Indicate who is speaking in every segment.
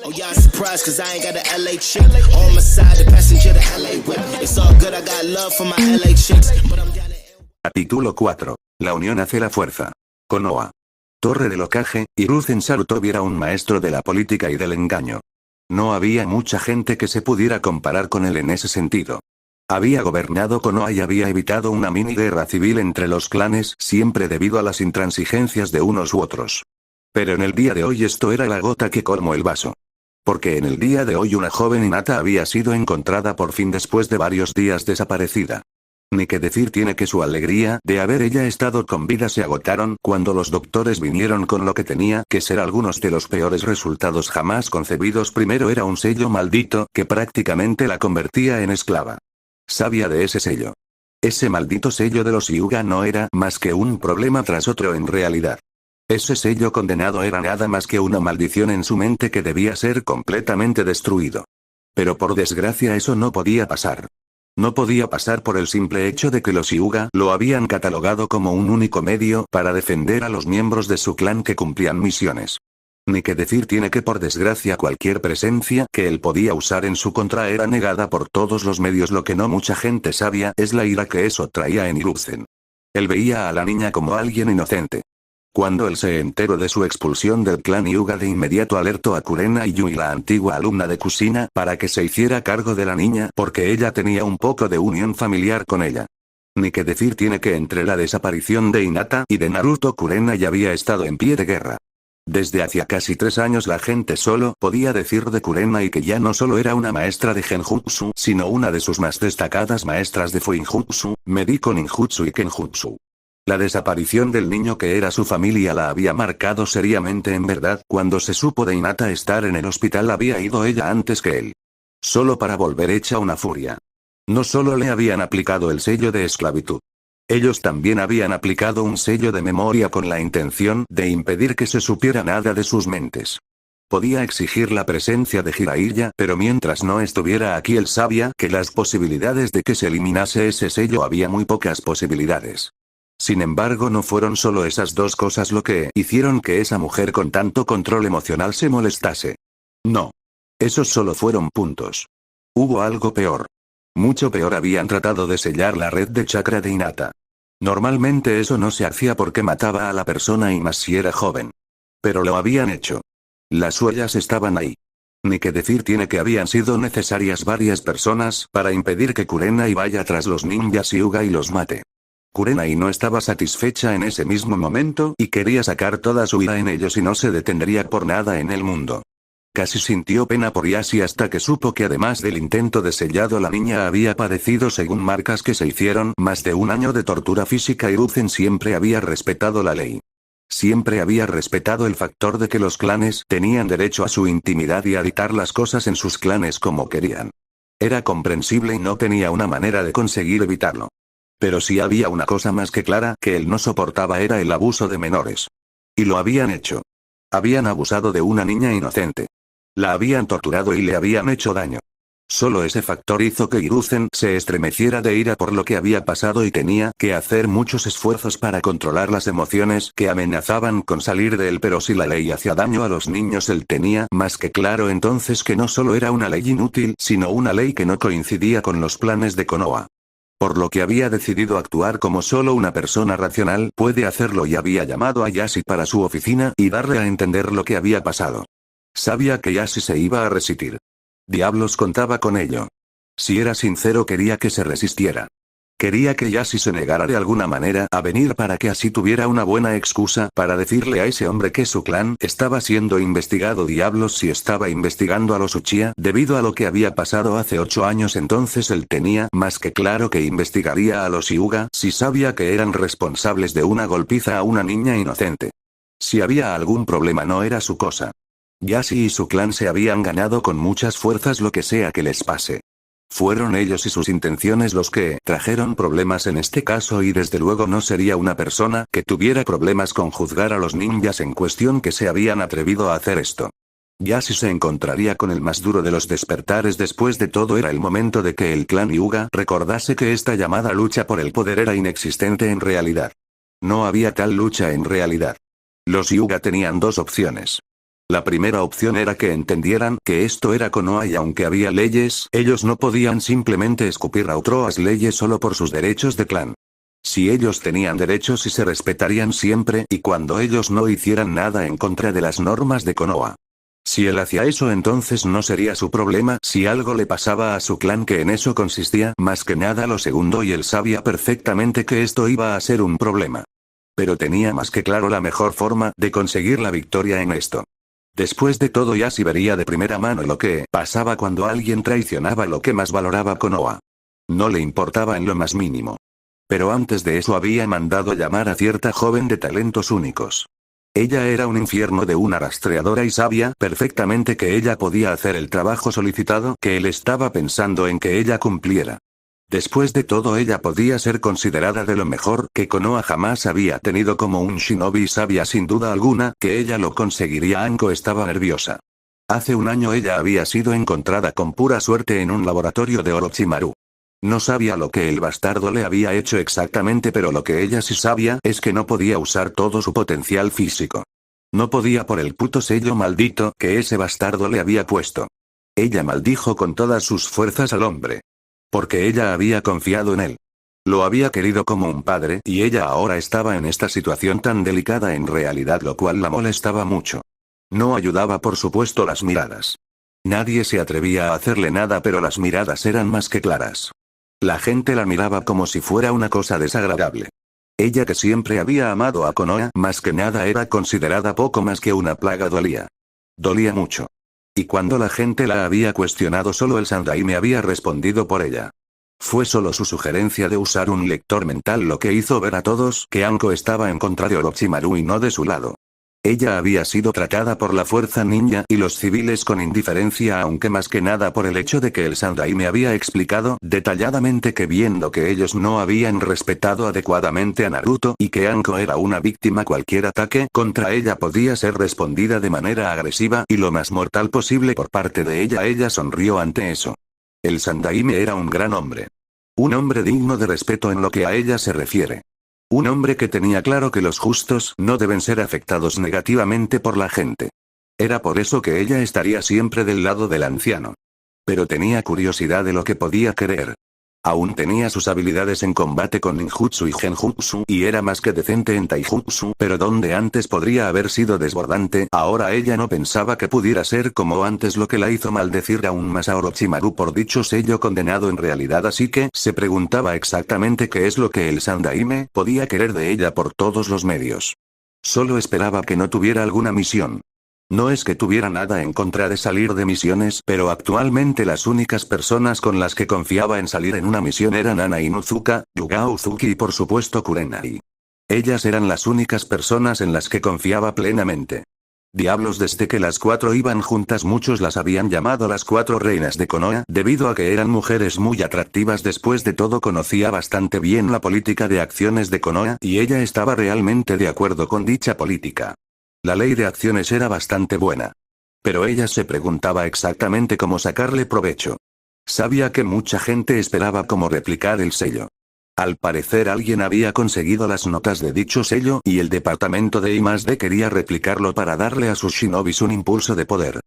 Speaker 1: Oh, y'all surprised cause I ain't got a LA chick on my side, the passenger the LA whip. It's all good, I got love for my LA chicks, but I'm down to...
Speaker 2: Capítulo 4. La unión hace la fuerza. Konoha. Torre del Hokage, Hiruzen Sarutobi era un maestro de la política y del engaño. No había mucha gente que se pudiera comparar con él en ese sentido. Había gobernado Konoha y había evitado una mini guerra civil entre los clanes, siempre debido a las intransigencias de unos u otros. Pero en el día de hoy esto era la gota que colmó el vaso. Porque en el día de hoy una joven Hinata había sido encontrada por fin después de varios días desaparecida. Ni que decir tiene que su alegría de haber ella estado con vida se agotaron cuando los doctores vinieron con lo que tenía que ser algunos de los peores resultados jamás concebidos. Primero era un sello maldito que prácticamente la convertía en esclava. Sabía de ese sello. Ese maldito sello de los Hyuga no era más que un problema tras otro en realidad. Ese sello condenado era nada más que una maldición en su mente que debía ser completamente destruido. Pero por desgracia eso no podía pasar. No podía pasar por el simple hecho de que los Hyuga lo habían catalogado como un único medio para defender a los miembros de su clan que cumplían misiones. Ni que decir tiene que por desgracia cualquier presencia que él podía usar en su contra era negada por todos los medios. Lo que no mucha gente sabía es la ira que eso traía en Hiruzen. Él veía a la niña como alguien inocente. Cuando él se enteró de su expulsión del clan Hyuga de inmediato alertó a Kurena y Yui, la antigua alumna de Kushina, para que se hiciera cargo de la niña porque ella tenía un poco de unión familiar con ella. Ni que decir tiene que entre la desaparición de Hinata y de Naruto Kurena ya había estado en pie de guerra. Desde hacía casi 3 años la gente solo podía decir de Kurena y que ya no solo era una maestra de Genjutsu, sino una de sus más destacadas maestras de Fuinjutsu, Mediko Ninjutsu y Kenjutsu. La desaparición del niño que era su familia la había marcado seriamente en verdad. Cuando se supo de Hinata estar en el hospital había ido ella antes que él. Solo para volver hecha una furia. No solo le habían aplicado el sello de esclavitud. Ellos también habían aplicado un sello de memoria con la intención de impedir que se supiera nada de sus mentes. Podía exigir la presencia de Jiraiya, pero mientras no estuviera aquí él sabía que las posibilidades de que se eliminase ese sello había muy pocas posibilidades. Sin embargo, no fueron solo esas dos cosas lo que hicieron que esa mujer con tanto control emocional se molestase. No. Esos solo fueron puntos. Hubo algo peor. Mucho peor, habían tratado de sellar la red de chakra de Hinata. Normalmente eso no se hacía porque mataba a la persona y más si era joven. Pero lo habían hecho. Las huellas estaban ahí. Ni que decir tiene que habían sido necesarias varias personas para impedir que Kurenai vaya tras los ninjas Hyuga y los mate. Kurenai no estaba satisfecha en ese mismo momento y quería sacar toda su ira en ellos y no se detendría por nada en el mundo. Casi sintió pena por Yashi hasta que supo que además del intento de sellado la niña había padecido, según marcas que se hicieron, más de 1 año de tortura física. Hiruzen siempre había respetado la ley. Siempre había respetado el factor de que los clanes tenían derecho a su intimidad y a dictar las cosas en sus clanes como querían. Era comprensible y no tenía una manera de conseguir evitarlo. Pero si había una cosa más que clara que él no soportaba era el abuso de menores. Y lo habían hecho. Habían abusado de una niña inocente. La habían torturado y le habían hecho daño. Solo ese factor hizo que Hiruzen se estremeciera de ira por lo que había pasado y tenía que hacer muchos esfuerzos para controlar las emociones que amenazaban con salir de él. Pero si la ley hacía daño a los niños, él tenía más que claro entonces que no solo era una ley inútil, sino una ley que no coincidía con los planes de Konoha. Por lo que había decidido actuar como solo una persona racional puede hacerlo y había llamado a Yashi para su oficina y darle a entender lo que había pasado. Sabía que Yashi se iba a resistir. Diablos, contaba con ello. Si era sincero, quería que se resistiera. Quería que Yashi se negara de alguna manera a venir para que así tuviera una buena excusa para decirle a ese hombre que su clan estaba siendo investigado. Diablos, si estaba investigando a los Uchiha debido a lo que había pasado hace 8 años, entonces él tenía más que claro que investigaría a los Hyuga si sabía que eran responsables de una golpiza a una niña inocente. Si había algún problema no era su cosa. Yashi y su clan se habían ganado con muchas fuerzas lo que sea que les pase. Fueron ellos y sus intenciones los que trajeron problemas en este caso y desde luego no sería una persona que tuviera problemas con juzgar a los ninjas en cuestión que se habían atrevido a hacer esto. Yashi se encontraría con el más duro de los despertares. Después de todo era el momento de que el clan Hyuga recordase que esta llamada lucha por el poder era inexistente en realidad. No había tal lucha en realidad. Los Hyuga tenían 2 opciones. La primera opción era que entendieran que esto era Konoha y aunque había leyes, ellos no podían simplemente escupir a otras leyes solo por sus derechos de clan. Si ellos tenían derechos y se respetarían siempre y cuando ellos no hicieran nada en contra de las normas de Konoha. Si él hacía eso entonces no sería su problema si algo le pasaba a su clan que en eso consistía más que nada lo segundo y él sabía perfectamente que esto iba a ser un problema. Pero tenía más que claro la mejor forma de conseguir la victoria en esto. Después de todo Yashi vería de primera mano lo que pasaba cuando alguien traicionaba lo que más valoraba Konoha. No le importaba en lo más mínimo. Pero antes de eso había mandado llamar a cierta joven de talentos únicos. Ella era un infierno de una rastreadora y sabía perfectamente que ella podía hacer el trabajo solicitado que él estaba pensando en que ella cumpliera. Después de todo ella podía ser considerada de lo mejor que Konoha jamás había tenido como un shinobi y sabía sin duda alguna que ella lo conseguiría. Anko estaba nerviosa. Hace un año ella había sido encontrada con pura suerte en un laboratorio de Orochimaru. No sabía lo que el bastardo le había hecho exactamente pero lo que ella sí sabía es que no podía usar todo su potencial físico. No podía por el puto sello maldito que ese bastardo le había puesto. Ella maldijo con todas sus fuerzas al hombre. Porque ella había confiado en él. Lo había querido como un padre y ella ahora estaba en esta situación tan delicada en realidad lo cual la molestaba mucho. No ayudaba por supuesto las miradas. Nadie se atrevía a hacerle nada pero las miradas eran más que claras. La gente la miraba como si fuera una cosa desagradable. Ella que siempre había amado a Konoha más que nada era considerada poco más que una plaga dolía. Dolía mucho. Y cuando la gente la había cuestionado solo el Sandaime había respondido por ella. Fue solo su sugerencia de usar un lector mental lo que hizo ver a todos que Anko estaba en contra de Orochimaru y no de su lado. Ella había sido tratada por la fuerza ninja y los civiles con indiferencia aunque más que nada por el hecho de que el Sandaime había explicado detalladamente que viendo que ellos no habían respetado adecuadamente a Naruto y que Anko era una víctima cualquier ataque contra ella podía ser respondida de manera agresiva y lo más mortal posible por parte de ella. Ella sonrió ante eso. El Sandaime era un gran hombre. Un hombre digno de respeto en lo que a ella se refiere. Un hombre que tenía claro que los justos no deben ser afectados negativamente por la gente. Era por eso que ella estaría siempre del lado del anciano. Pero tenía curiosidad de lo que podía querer. Aún tenía sus habilidades en combate con ninjutsu y genjutsu y era más que decente en taijutsu, pero donde antes podría haber sido desbordante, ahora ella no pensaba que pudiera ser como antes lo que la hizo maldecir aún más a Orochimaru por dicho sello condenado en realidad así que se preguntaba exactamente qué es lo que el Sandaime podía querer de ella por todos los medios. Solo esperaba que no tuviera alguna misión. No es que tuviera nada en contra de salir de misiones, pero actualmente las únicas personas con las que confiaba en salir en una misión eran Ana Inuzuka, Yuga Uzuki y por supuesto Kurenai. Ellas eran las únicas personas en las que confiaba plenamente. Diablos, desde que las cuatro iban juntas muchos las habían llamado las cuatro reinas de Konoha debido a que eran mujeres muy atractivas. Después de todo conocía bastante bien la política de acciones de Konoha y ella estaba realmente de acuerdo con dicha política. La ley de acciones era bastante buena. Pero ella se preguntaba exactamente cómo sacarle provecho. Sabía que mucha gente esperaba cómo replicar el sello. Al parecer alguien había conseguido las notas de dicho sello y el departamento de I+D quería replicarlo para darle a sus shinobis un impulso de poder.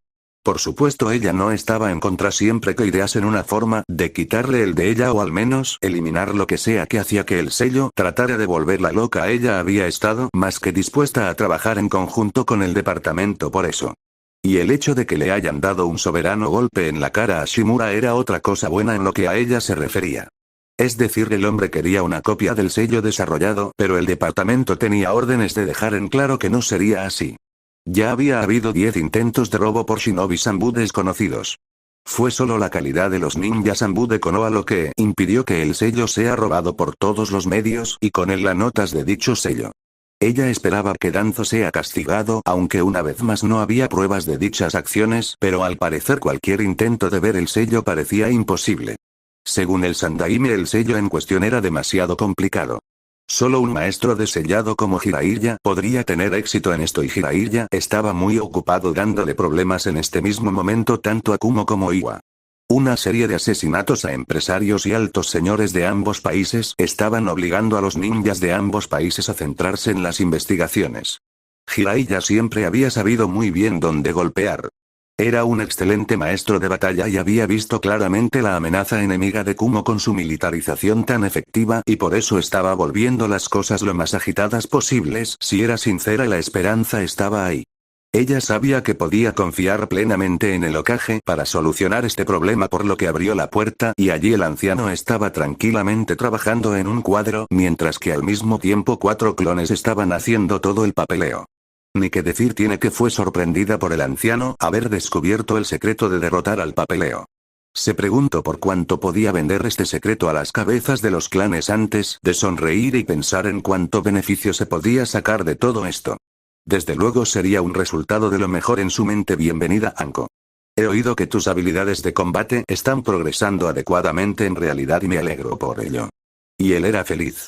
Speaker 2: Por supuesto ella no estaba en contra siempre que ideasen una forma de quitarle el de ella o al menos eliminar lo que sea que hacía que el sello tratara de volverla loca. Ella había estado más que dispuesta a trabajar en conjunto con el departamento por eso. Y el hecho de que le hayan dado un soberano golpe en la cara a Shimura era otra cosa buena en lo que a ella se refería. Es decir, el hombre quería una copia del sello desarrollado, pero el departamento tenía órdenes de dejar en claro que no sería así. Ya había habido 10 intentos de robo por shinobi Sanbu desconocidos. Fue solo la calidad de los ninjas Sanbu de Konoha lo que impidió que el sello sea robado por todos los medios y con él las notas de dicho sello. Ella esperaba que Danzo sea castigado, aunque una vez más no había pruebas de dichas acciones, pero al parecer cualquier intento de ver el sello parecía imposible. Según el Sandaime el sello en cuestión era demasiado complicado. Solo un maestro de sellado como Jiraiya podría tener éxito en esto y Jiraiya estaba muy ocupado dándole problemas en este mismo momento tanto a Kumo como Iwa. Una serie de asesinatos a empresarios y altos señores de ambos países estaban obligando a los ninjas de ambos países a centrarse en las investigaciones. Jiraiya siempre había sabido muy bien dónde golpear. Era un excelente maestro de batalla y había visto claramente la amenaza enemiga de Kumo con su militarización tan efectiva y por eso estaba volviendo las cosas lo más agitadas posibles. Si era sincera, la esperanza estaba ahí. Ella sabía que podía confiar plenamente en el Hokage para solucionar este problema, por lo que abrió la puerta y allí el anciano estaba tranquilamente trabajando en un cuadro, mientras que al mismo tiempo 4 clones estaban haciendo todo el papeleo. Ni que decir tiene que fue sorprendida por el anciano haber descubierto el secreto de derrotar al papeleo. Se preguntó por cuánto podía vender este secreto a las cabezas de los clanes antes de sonreír y pensar en cuánto beneficio se podía sacar de todo esto. Desde luego sería un resultado de lo mejor en su mente. Bienvenida, Anko. He oído que tus habilidades de combate están progresando adecuadamente en realidad y me alegro por ello. Y él era feliz.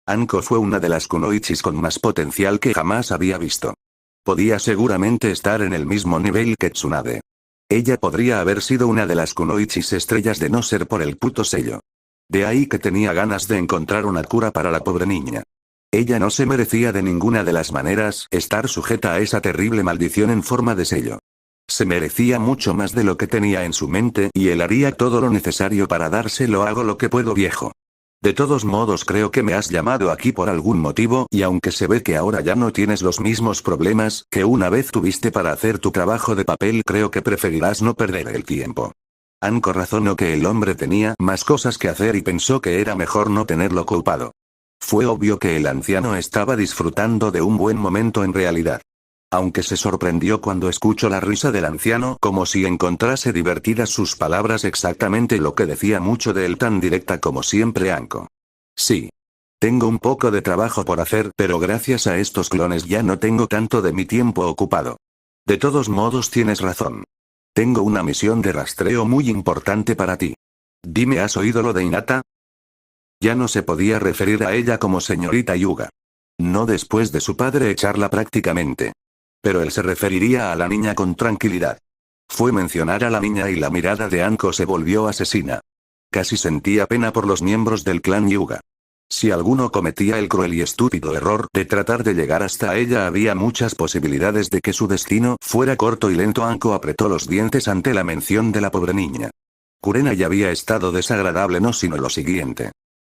Speaker 2: Anko fue una de las kunoichis con más potencial que jamás había visto. Podía seguramente estar en el mismo nivel que Tsunade. Ella podría haber sido una de las kunoichis estrellas de no ser por el puto sello. De ahí que tenía ganas de encontrar una cura para la pobre niña. Ella no se merecía de ninguna de las maneras estar sujeta a esa terrible maldición en forma de sello. Se merecía mucho más de lo que tenía en su mente y él haría todo lo necesario para dárselo. Hago lo que puedo, viejo. De todos modos, creo que me has llamado aquí por algún motivo, y aunque se ve que ahora ya no tienes los mismos problemas que una vez tuviste para hacer tu trabajo de papel, creo que preferirás no perder el tiempo. Anko razonó que el hombre tenía más cosas que hacer y pensó que era mejor no tenerlo ocupado. Fue obvio que el anciano estaba disfrutando de un buen momento en realidad. Aunque se sorprendió cuando escuchó la risa del anciano, como si encontrase divertidas sus palabras, exactamente lo que decía mucho de él, tan directa como siempre Anko. Sí. Tengo un poco de trabajo por hacer, pero gracias a estos clones ya no tengo tanto de mi tiempo ocupado. De todos modos tienes razón. Tengo una misión de rastreo muy importante para ti. Dime, ¿has oído lo de Hinata? Ya no se podía referir a ella como señorita Hyuga. No después de su padre echarla prácticamente. Pero él se referiría a la niña con tranquilidad. Fue mencionar a la niña y la mirada de Anko se volvió asesina. Casi sentía pena por los miembros del clan Hyuga. Si alguno cometía el cruel y estúpido error de tratar de llegar hasta ella, había muchas posibilidades de que su destino fuera corto y lento. Anko apretó los dientes ante la mención de la pobre niña. Kurenai había estado desagradable, no sino lo siguiente.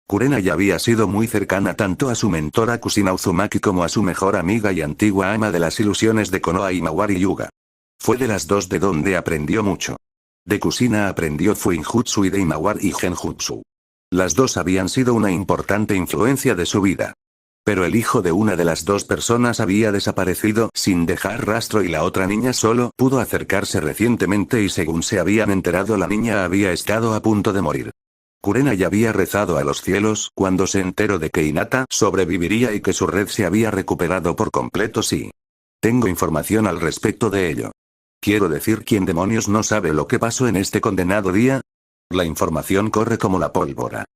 Speaker 2: Kurenai había sido muy cercana tanto a su mentora Kusina Uzumaki como a su mejor amiga y antigua ama de las ilusiones de Konoha y Mawari Hyuga. Fue de las dos de donde aprendió mucho. De Kusina aprendió Fuinjutsu y de Imawari Genjutsu. Las dos habían sido una importante influencia de su vida. Pero el hijo de una de las dos personas había desaparecido sin dejar rastro y la otra niña solo pudo acercarse recientemente y según se habían enterado, la niña había estado a punto de morir. Kurenai había rezado a los cielos cuando se enteró de que Hinata sobreviviría y que su red se había recuperado por completo. Sí. Tengo información al respecto de ello. Quiero decir, ¿quién demonios no sabe lo que pasó en este condenado día? La información corre como la pólvora.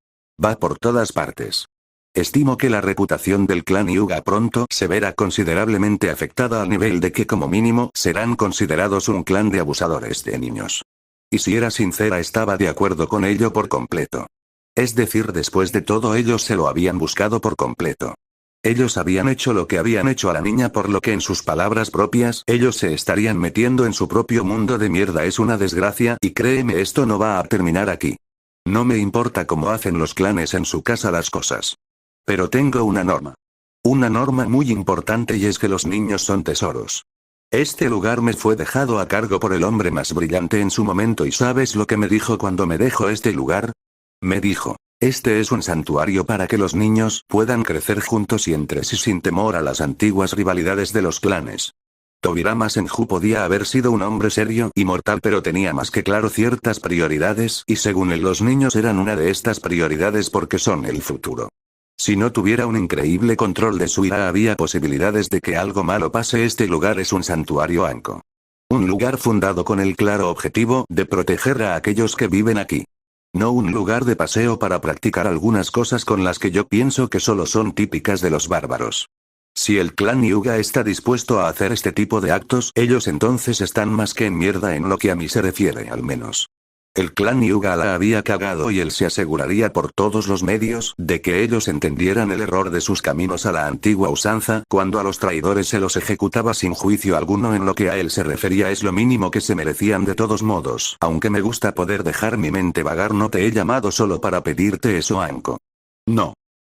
Speaker 2: Va por todas partes. Estimo que la reputación del clan Hyuga pronto se verá considerablemente afectada al nivel de que como mínimo serán considerados un clan de abusadores de niños. Y si era sincera, estaba de acuerdo con ello por completo. Es decir, después de todo ellos se lo habían buscado por completo. Ellos habían hecho lo que habían hecho a la niña, por lo que en sus palabras propias, ellos se estarían metiendo en su propio mundo de mierda. Es una desgracia, y créeme, esto no va a terminar aquí. No me importa cómo hacen los clanes en su casa las cosas. Pero tengo una norma. Una norma muy importante, y es que los niños son tesoros. Este lugar me fue dejado a cargo por el hombre más brillante en su momento, y ¿sabes lo que me dijo cuando me dejó este lugar? Me dijo: este es un santuario para que los niños puedan crecer juntos y entre sí sin temor a las antiguas rivalidades de los clanes. Tobirama Senju podía haber sido un hombre serio y mortal, pero tenía más que claro ciertas prioridades, y según él los niños eran una de estas prioridades porque son el futuro. Si no tuviera un increíble control de su ira, había posibilidades de que algo malo pase. Este lugar es un santuario Anko. Un lugar fundado con el claro objetivo de proteger a aquellos que viven aquí. No un lugar de paseo para practicar algunas cosas con las que yo pienso que solo son típicas de los bárbaros. Si el clan Hyuga está dispuesto a hacer este tipo de actos, ellos entonces están más que en mierda en lo que a mí se refiere, al menos. El clan Hyuga la había cagado y él se aseguraría por todos los medios de que ellos entendieran el error de sus caminos a la antigua usanza. Cuando a los traidores se los ejecutaba sin juicio alguno, en lo que a él se refería es lo mínimo que se merecían de todos modos. Aunque me gusta poder dejar mi mente vagar, no te he llamado solo para pedirte eso, Anko. No.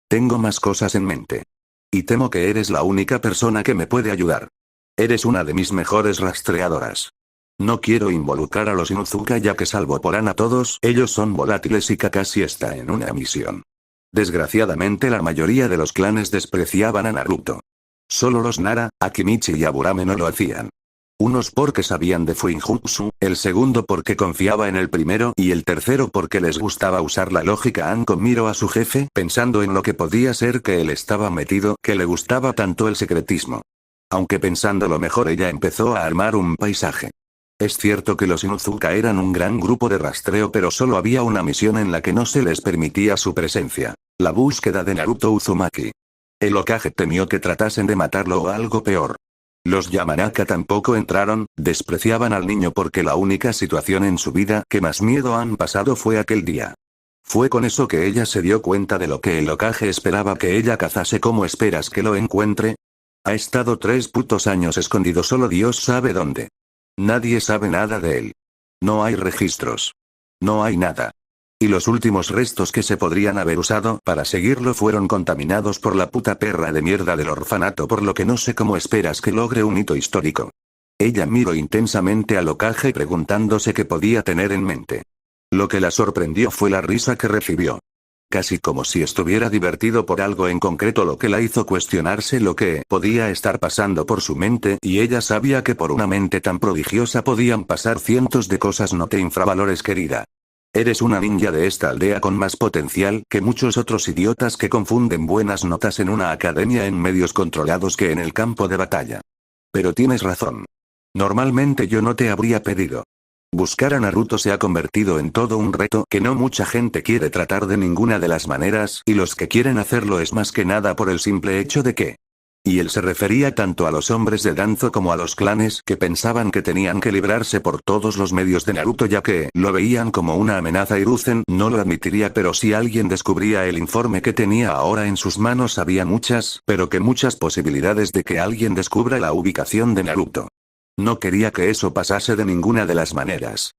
Speaker 2: Tengo más cosas en mente. Y temo que eres la única persona que me puede ayudar. Eres una de mis mejores rastreadoras. No quiero involucrar a los Inuzuka, ya que salvo por Ana todos ellos son volátiles y Kakashi está en una misión. Desgraciadamente la mayoría de los clanes despreciaban a Naruto. Solo los Nara, Akimichi y Aburame no lo hacían. Unos porque sabían de Fuinjutsu, el segundo porque confiaba en el primero y el tercero porque les gustaba usar la lógica. Anko miró a su jefe pensando en lo que podía ser que él estaba metido, que le gustaba tanto el secretismo. Aunque pensándolo mejor, ella empezó a armar un paisaje. Es cierto que los Inuzuka eran un gran grupo de rastreo, pero solo había una misión en la que no se les permitía su presencia: la búsqueda de Naruto Uzumaki. El Hokage temió que tratasen de matarlo o algo peor. Los Yamanaka tampoco entraron, despreciaban al niño porque la única situación en su vida que más miedo han pasado fue aquel día. Fue con eso que ella se dio cuenta de lo que el Hokage esperaba que ella cazase. ¿Cómo esperas que lo encuentre? Ha estado 3 putos años escondido, solo Dios sabe dónde. Nadie sabe nada de él. No hay registros. No hay nada. Y los últimos restos que se podrían haber usado para seguirlo fueron contaminados por la puta perra de mierda del orfanato, por lo que no sé cómo esperas que logre un hito histórico. Ella miró intensamente al Hokage preguntándose qué podía tener en mente. Lo que la sorprendió fue la risa que recibió. Casi como si estuviera divertido por algo en concreto, lo que la hizo cuestionarse lo que podía estar pasando por su mente, y ella sabía que por una mente tan prodigiosa podían pasar cientos de cosas. No te infravalores, querida. Eres una ninja de esta aldea con más potencial que muchos otros idiotas que confunden buenas notas en una academia en medios controlados que en el campo de batalla. Pero tienes razón. Normalmente yo no te habría pedido. Buscar a Naruto se ha convertido en todo un reto que no mucha gente quiere tratar de ninguna de las maneras, y los que quieren hacerlo es más que nada por el simple hecho de que... Y él se refería tanto a los hombres de Danzo como a los clanes que pensaban que tenían que librarse por todos los medios de Naruto, ya que lo veían como una amenaza. Hiruzen no lo admitiría, pero si alguien descubría el informe que tenía ahora en sus manos, había muchas, pero que muchas posibilidades de que alguien descubra la ubicación de Naruto. No quería que eso pasase de ninguna de las maneras.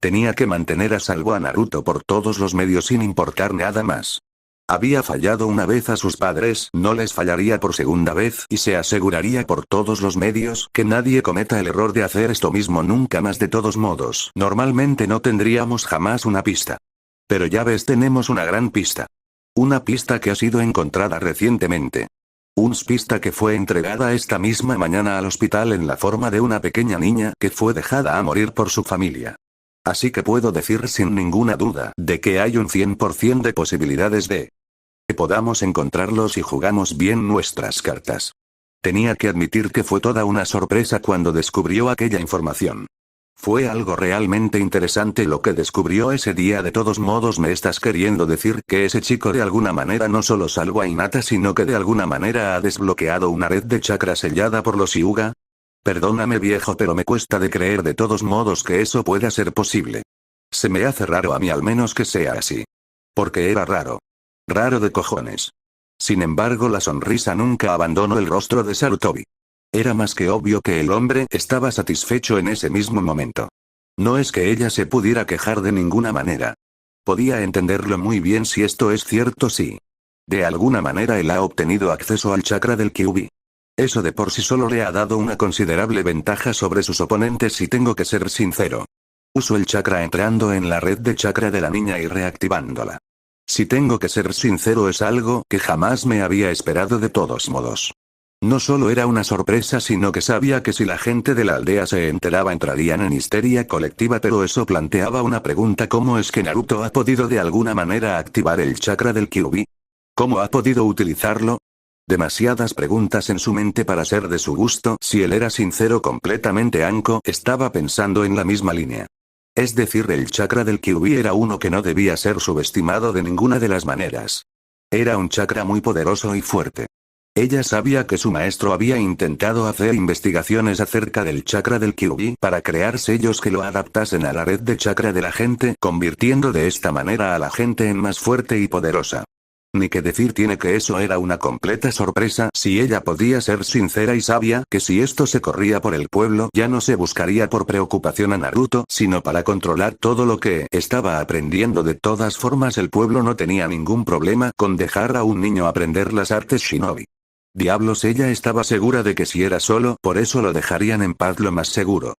Speaker 2: Tenía que mantener a salvo a Naruto por todos los medios sin importar nada más. Había fallado una vez a sus padres, no les fallaría por segunda vez, y se aseguraría por todos los medios que nadie cometa el error de hacer esto mismo nunca más. De todos modos, normalmente no tendríamos jamás una pista. Pero ya ves, tenemos una gran pista. Una pista que ha sido encontrada recientemente. Una pista que fue entregada esta misma mañana al hospital en la forma de una pequeña niña que fue dejada a morir por su familia. Así que puedo decir sin ninguna duda de que hay un 100% de posibilidades de que podamos encontrarlo si jugamos bien nuestras cartas. Tenía que admitir que fue toda una sorpresa cuando descubrió aquella información. Fue algo realmente interesante lo que descubrió ese día. De todos modos, ¿me estás queriendo decir que ese chico de alguna manera no solo salvó a Hinata, sino que de alguna manera ha desbloqueado una red de chakra sellada por los Hyuga? Perdóname, viejo, pero me cuesta de creer de todos modos que eso pueda ser posible. Se me hace raro a mí, al menos que sea así. Porque era raro. Raro de cojones. Sin embargo, la sonrisa nunca abandonó el rostro de Sarutobi. Era más que obvio que el hombre estaba satisfecho en ese mismo momento. No es que ella se pudiera quejar de ninguna manera. Podía entenderlo muy bien si esto es cierto. Sí. De alguna manera él ha obtenido acceso al chakra del Kyuubi. Eso de por sí solo le ha dado una considerable ventaja sobre sus oponentes, si tengo que ser sincero. Uso el chakra entrando en la red de chakra de la niña y reactivándola. Si tengo que ser sincero, es algo que jamás me había esperado de todos modos. No solo era una sorpresa, sino que sabía que si la gente de la aldea se enteraba entrarían en histeria colectiva, pero eso planteaba una pregunta: ¿cómo es que Naruto ha podido de alguna manera activar el chakra del Kyuubi? ¿Cómo ha podido utilizarlo? Demasiadas preguntas en su mente para ser de su gusto. Si él era sincero completamente, Anko estaba pensando en la misma línea. Es decir, el chakra del Kyuubi era uno que no debía ser subestimado de ninguna de las maneras. Era un chakra muy poderoso y fuerte. Ella sabía que su maestro había intentado hacer investigaciones acerca del chakra del Kyuubi para crear sellos que lo adaptasen a la red de chakra de la gente, convirtiendo de esta manera a la gente en más fuerte y poderosa. Ni que decir tiene que eso era una completa sorpresa si ella podía ser sincera y sabia que si esto se corría por el pueblo ya no se buscaría por preocupación a Naruto sino para controlar todo lo que estaba aprendiendo. De todas formas el pueblo no tenía ningún problema con dejar a un niño aprender las artes shinobi. Diablos, ella estaba segura de que si era solo por eso lo dejarían en paz lo más seguro.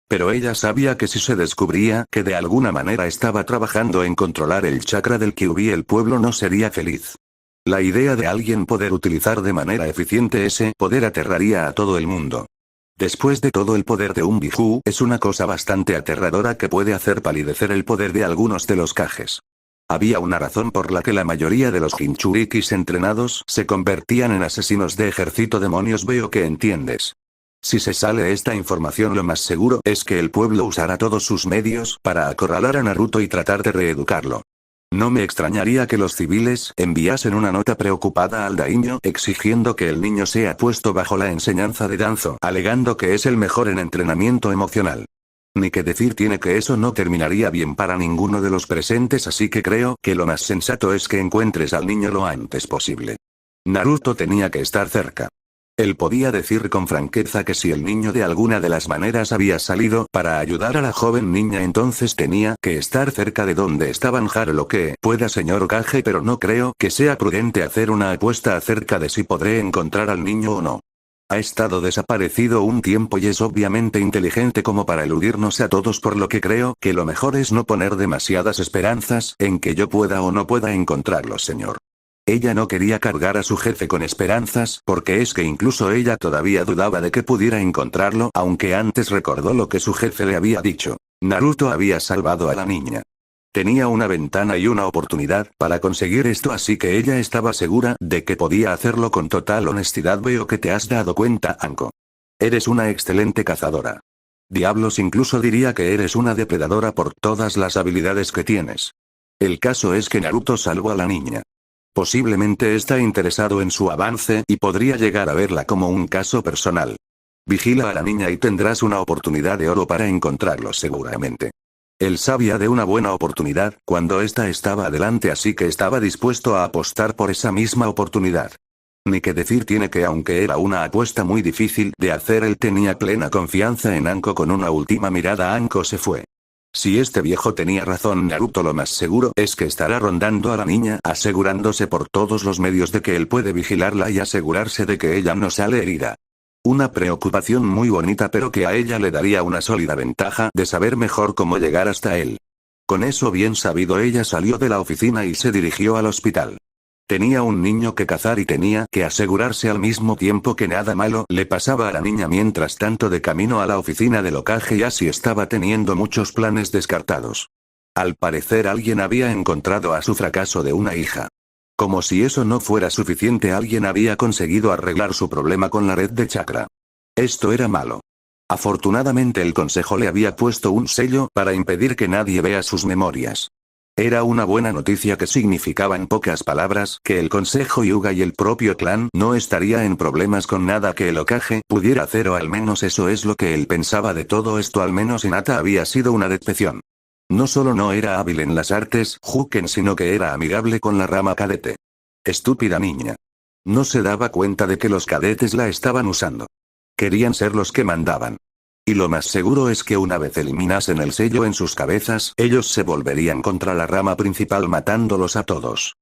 Speaker 2: Pero ella sabía que si se descubría que de alguna manera estaba trabajando en controlar el chakra del Kyuubi el pueblo no sería feliz. La idea de alguien poder utilizar de manera eficiente ese poder aterraría a todo el mundo. Después de todo el poder de un Biju es una cosa bastante aterradora que puede hacer palidecer el poder de algunos de los Kages. Había una razón por la que la mayoría de los Jinchurikis entrenados se convertían en asesinos de ejército. Demonios, veo que entiendes. Si se sale esta información lo más seguro es que el pueblo usará todos sus medios para acorralar a Naruto y tratar de reeducarlo. No me extrañaría que los civiles enviasen una nota preocupada al daimyo exigiendo que el niño sea puesto bajo la enseñanza de Danzo, alegando que es el mejor en entrenamiento emocional. Ni que decir tiene que eso no terminaría bien para ninguno de los presentes, así que creo que lo más sensato es que encuentres al niño lo antes posible. Naruto tenía que estar cerca. Él podía decir con franqueza que si el niño de alguna de las maneras había salido para ayudar a la joven niña entonces tenía que estar cerca de donde estaban. Haré lo que pueda, señor Kage, pero no creo que sea prudente hacer una apuesta acerca de si podré encontrar al niño o no. Ha estado desaparecido un tiempo y es obviamente inteligente como para eludirnos a todos, por lo que creo que lo mejor es no poner demasiadas esperanzas en que yo pueda o no pueda encontrarlo, señor. Ella no quería cargar a su jefe con esperanzas, porque es que incluso ella todavía dudaba de que pudiera encontrarlo, aunque antes recordó lo que su jefe le había dicho. Naruto había salvado a la niña. Tenía una ventana y una oportunidad para conseguir esto, así que ella estaba segura de que podía hacerlo con total honestidad. Veo que te has dado cuenta, Anko. Eres una excelente cazadora. Diablos, incluso diría que eres una depredadora por todas las habilidades que tienes. El caso es que Naruto salvó a la niña. Posiblemente está interesado en su avance y podría llegar a verla como un caso personal. Vigila a la niña y tendrás una oportunidad de oro para encontrarlo seguramente. Él sabía de una buena oportunidad cuando ésta estaba adelante, así que estaba dispuesto a apostar por esa misma oportunidad. Ni que decir tiene que aunque era una apuesta muy difícil de hacer, él tenía plena confianza en Anko. Con una última mirada Anko se fue. Si este viejo tenía razón, Naruto lo más seguro es que estará rondando a la niña, asegurándose por todos los medios de que él puede vigilarla y asegurarse de que ella no sale herida. Una preocupación muy bonita, pero que a ella le daría una sólida ventaja de saber mejor cómo llegar hasta él. Con eso bien sabido, ella salió de la oficina y se dirigió al hospital. Tenía un niño que cazar y tenía que asegurarse al mismo tiempo que nada malo le pasaba a la niña. Mientras tanto, de camino a la oficina del Hokage, Yashi estaba teniendo muchos planes descartados. Al parecer alguien había encontrado a su fracaso de una hija. Como si eso no fuera suficiente, alguien había conseguido arreglar su problema con la red de chakra. Esto era malo. Afortunadamente el consejo le había puesto un sello para impedir que nadie vea sus memorias. Era una buena noticia que significaba en pocas palabras que el consejo Hyuga y el propio clan no estaría en problemas con nada que el Hokage pudiera hacer, o al menos eso es lo que él pensaba de todo esto. Al menos Hinata había sido una decepción. No solo no era hábil en las artes Juken, sino que era amigable con la rama cadete. Estúpida niña. No se daba cuenta de que los cadetes la estaban usando. Querían ser los que mandaban. Y lo más seguro es que una vez eliminasen el sello en sus cabezas, ellos se volverían contra la rama principal matándolos a todos.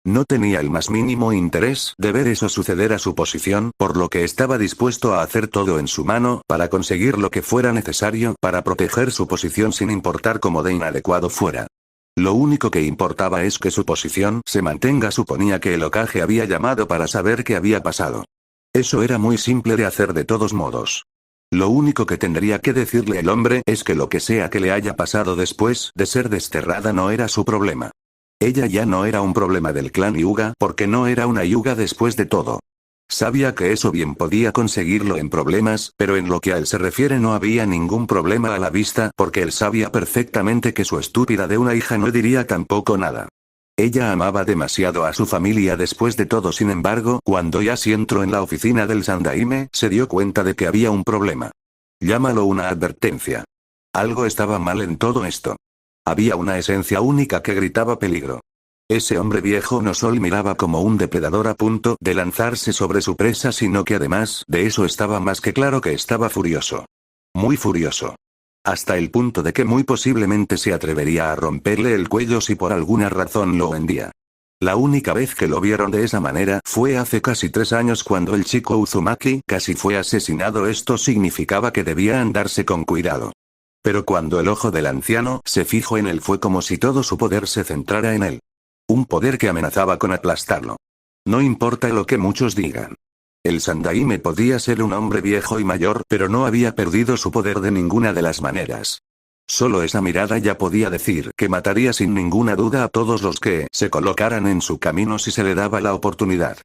Speaker 2: No tenía el más mínimo interés de ver eso suceder a su posición, por lo que estaba dispuesto a hacer todo en su mano para conseguir lo que fuera necesario para proteger su posición, sin importar cómo de inadecuado fuera. Lo único que importaba es que su posición se mantenga. Suponía que el Hokage había llamado para saber qué había pasado. Eso era muy simple de hacer de todos modos. Lo único que tendría que decirle el hombre es que lo que sea que le haya pasado después de ser desterrada no era su problema. Ella ya no era un problema del clan Hyuga, porque no era una Hyuga después de todo. Sabía que eso bien podía conseguirlo en problemas, pero en lo que a él se refiere no había ningún problema a la vista, porque él sabía perfectamente que su estúpida de una hija no diría tampoco nada. Ella amaba demasiado a su familia después de todo. Sin embargo, cuando Yashi entró en la oficina del Sandaime, se dio cuenta de que había un problema. Llámalo una advertencia. Algo estaba mal en todo esto. Había una esencia única que gritaba peligro. Ese hombre viejo no solo miraba como un depredador a punto de lanzarse sobre su presa, sino que además de eso estaba más que claro que estaba furioso. Muy furioso. Hasta el punto de que muy posiblemente se atrevería a romperle el cuello si por alguna razón lo vendía. La única vez que lo vieron de esa manera fue hace casi 3 años cuando el chico Uzumaki casi fue asesinado. Esto significaba que debía andarse con cuidado. Pero cuando el ojo del anciano se fijó en él fue como si todo su poder se centrara en él. Un poder que amenazaba con aplastarlo. No importa lo que muchos digan. El Sandaime podía ser un hombre viejo y mayor, pero no había perdido su poder de ninguna de las maneras. Solo esa mirada ya podía decir que mataría sin ninguna duda a todos los que se colocaran en su camino si se le daba la oportunidad.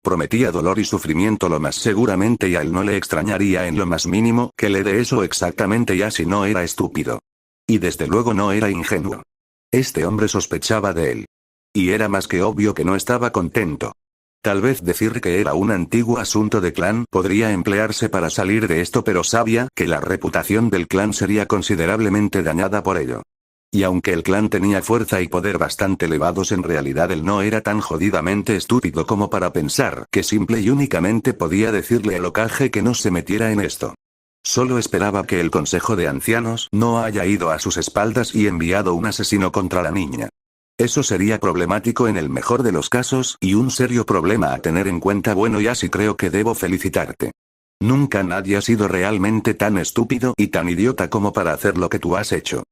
Speaker 2: Prometía dolor y sufrimiento lo más seguramente, y a él no le extrañaría en lo más mínimo que le dé eso exactamente, ya si no era estúpido. Y desde luego no era ingenuo. Este hombre sospechaba de él. Y era más que obvio que no estaba contento. Tal vez decir que era un antiguo asunto de clan podría emplearse para salir de esto, pero sabía que la reputación del clan sería considerablemente dañada por ello. Y aunque el clan tenía fuerza y poder bastante elevados, en realidad él no era tan jodidamente estúpido como para pensar que simple y únicamente podía decirle al Hokage que no se metiera en esto. Solo esperaba que el Consejo de Ancianos no haya ido a sus espaldas y enviado un asesino contra la niña. Eso sería problemático en el mejor de los casos, y un serio problema a tener en cuenta. Bueno, ya sí creo que debo felicitarte. Nunca nadie ha sido realmente tan estúpido y tan idiota como para hacer lo que tú has hecho.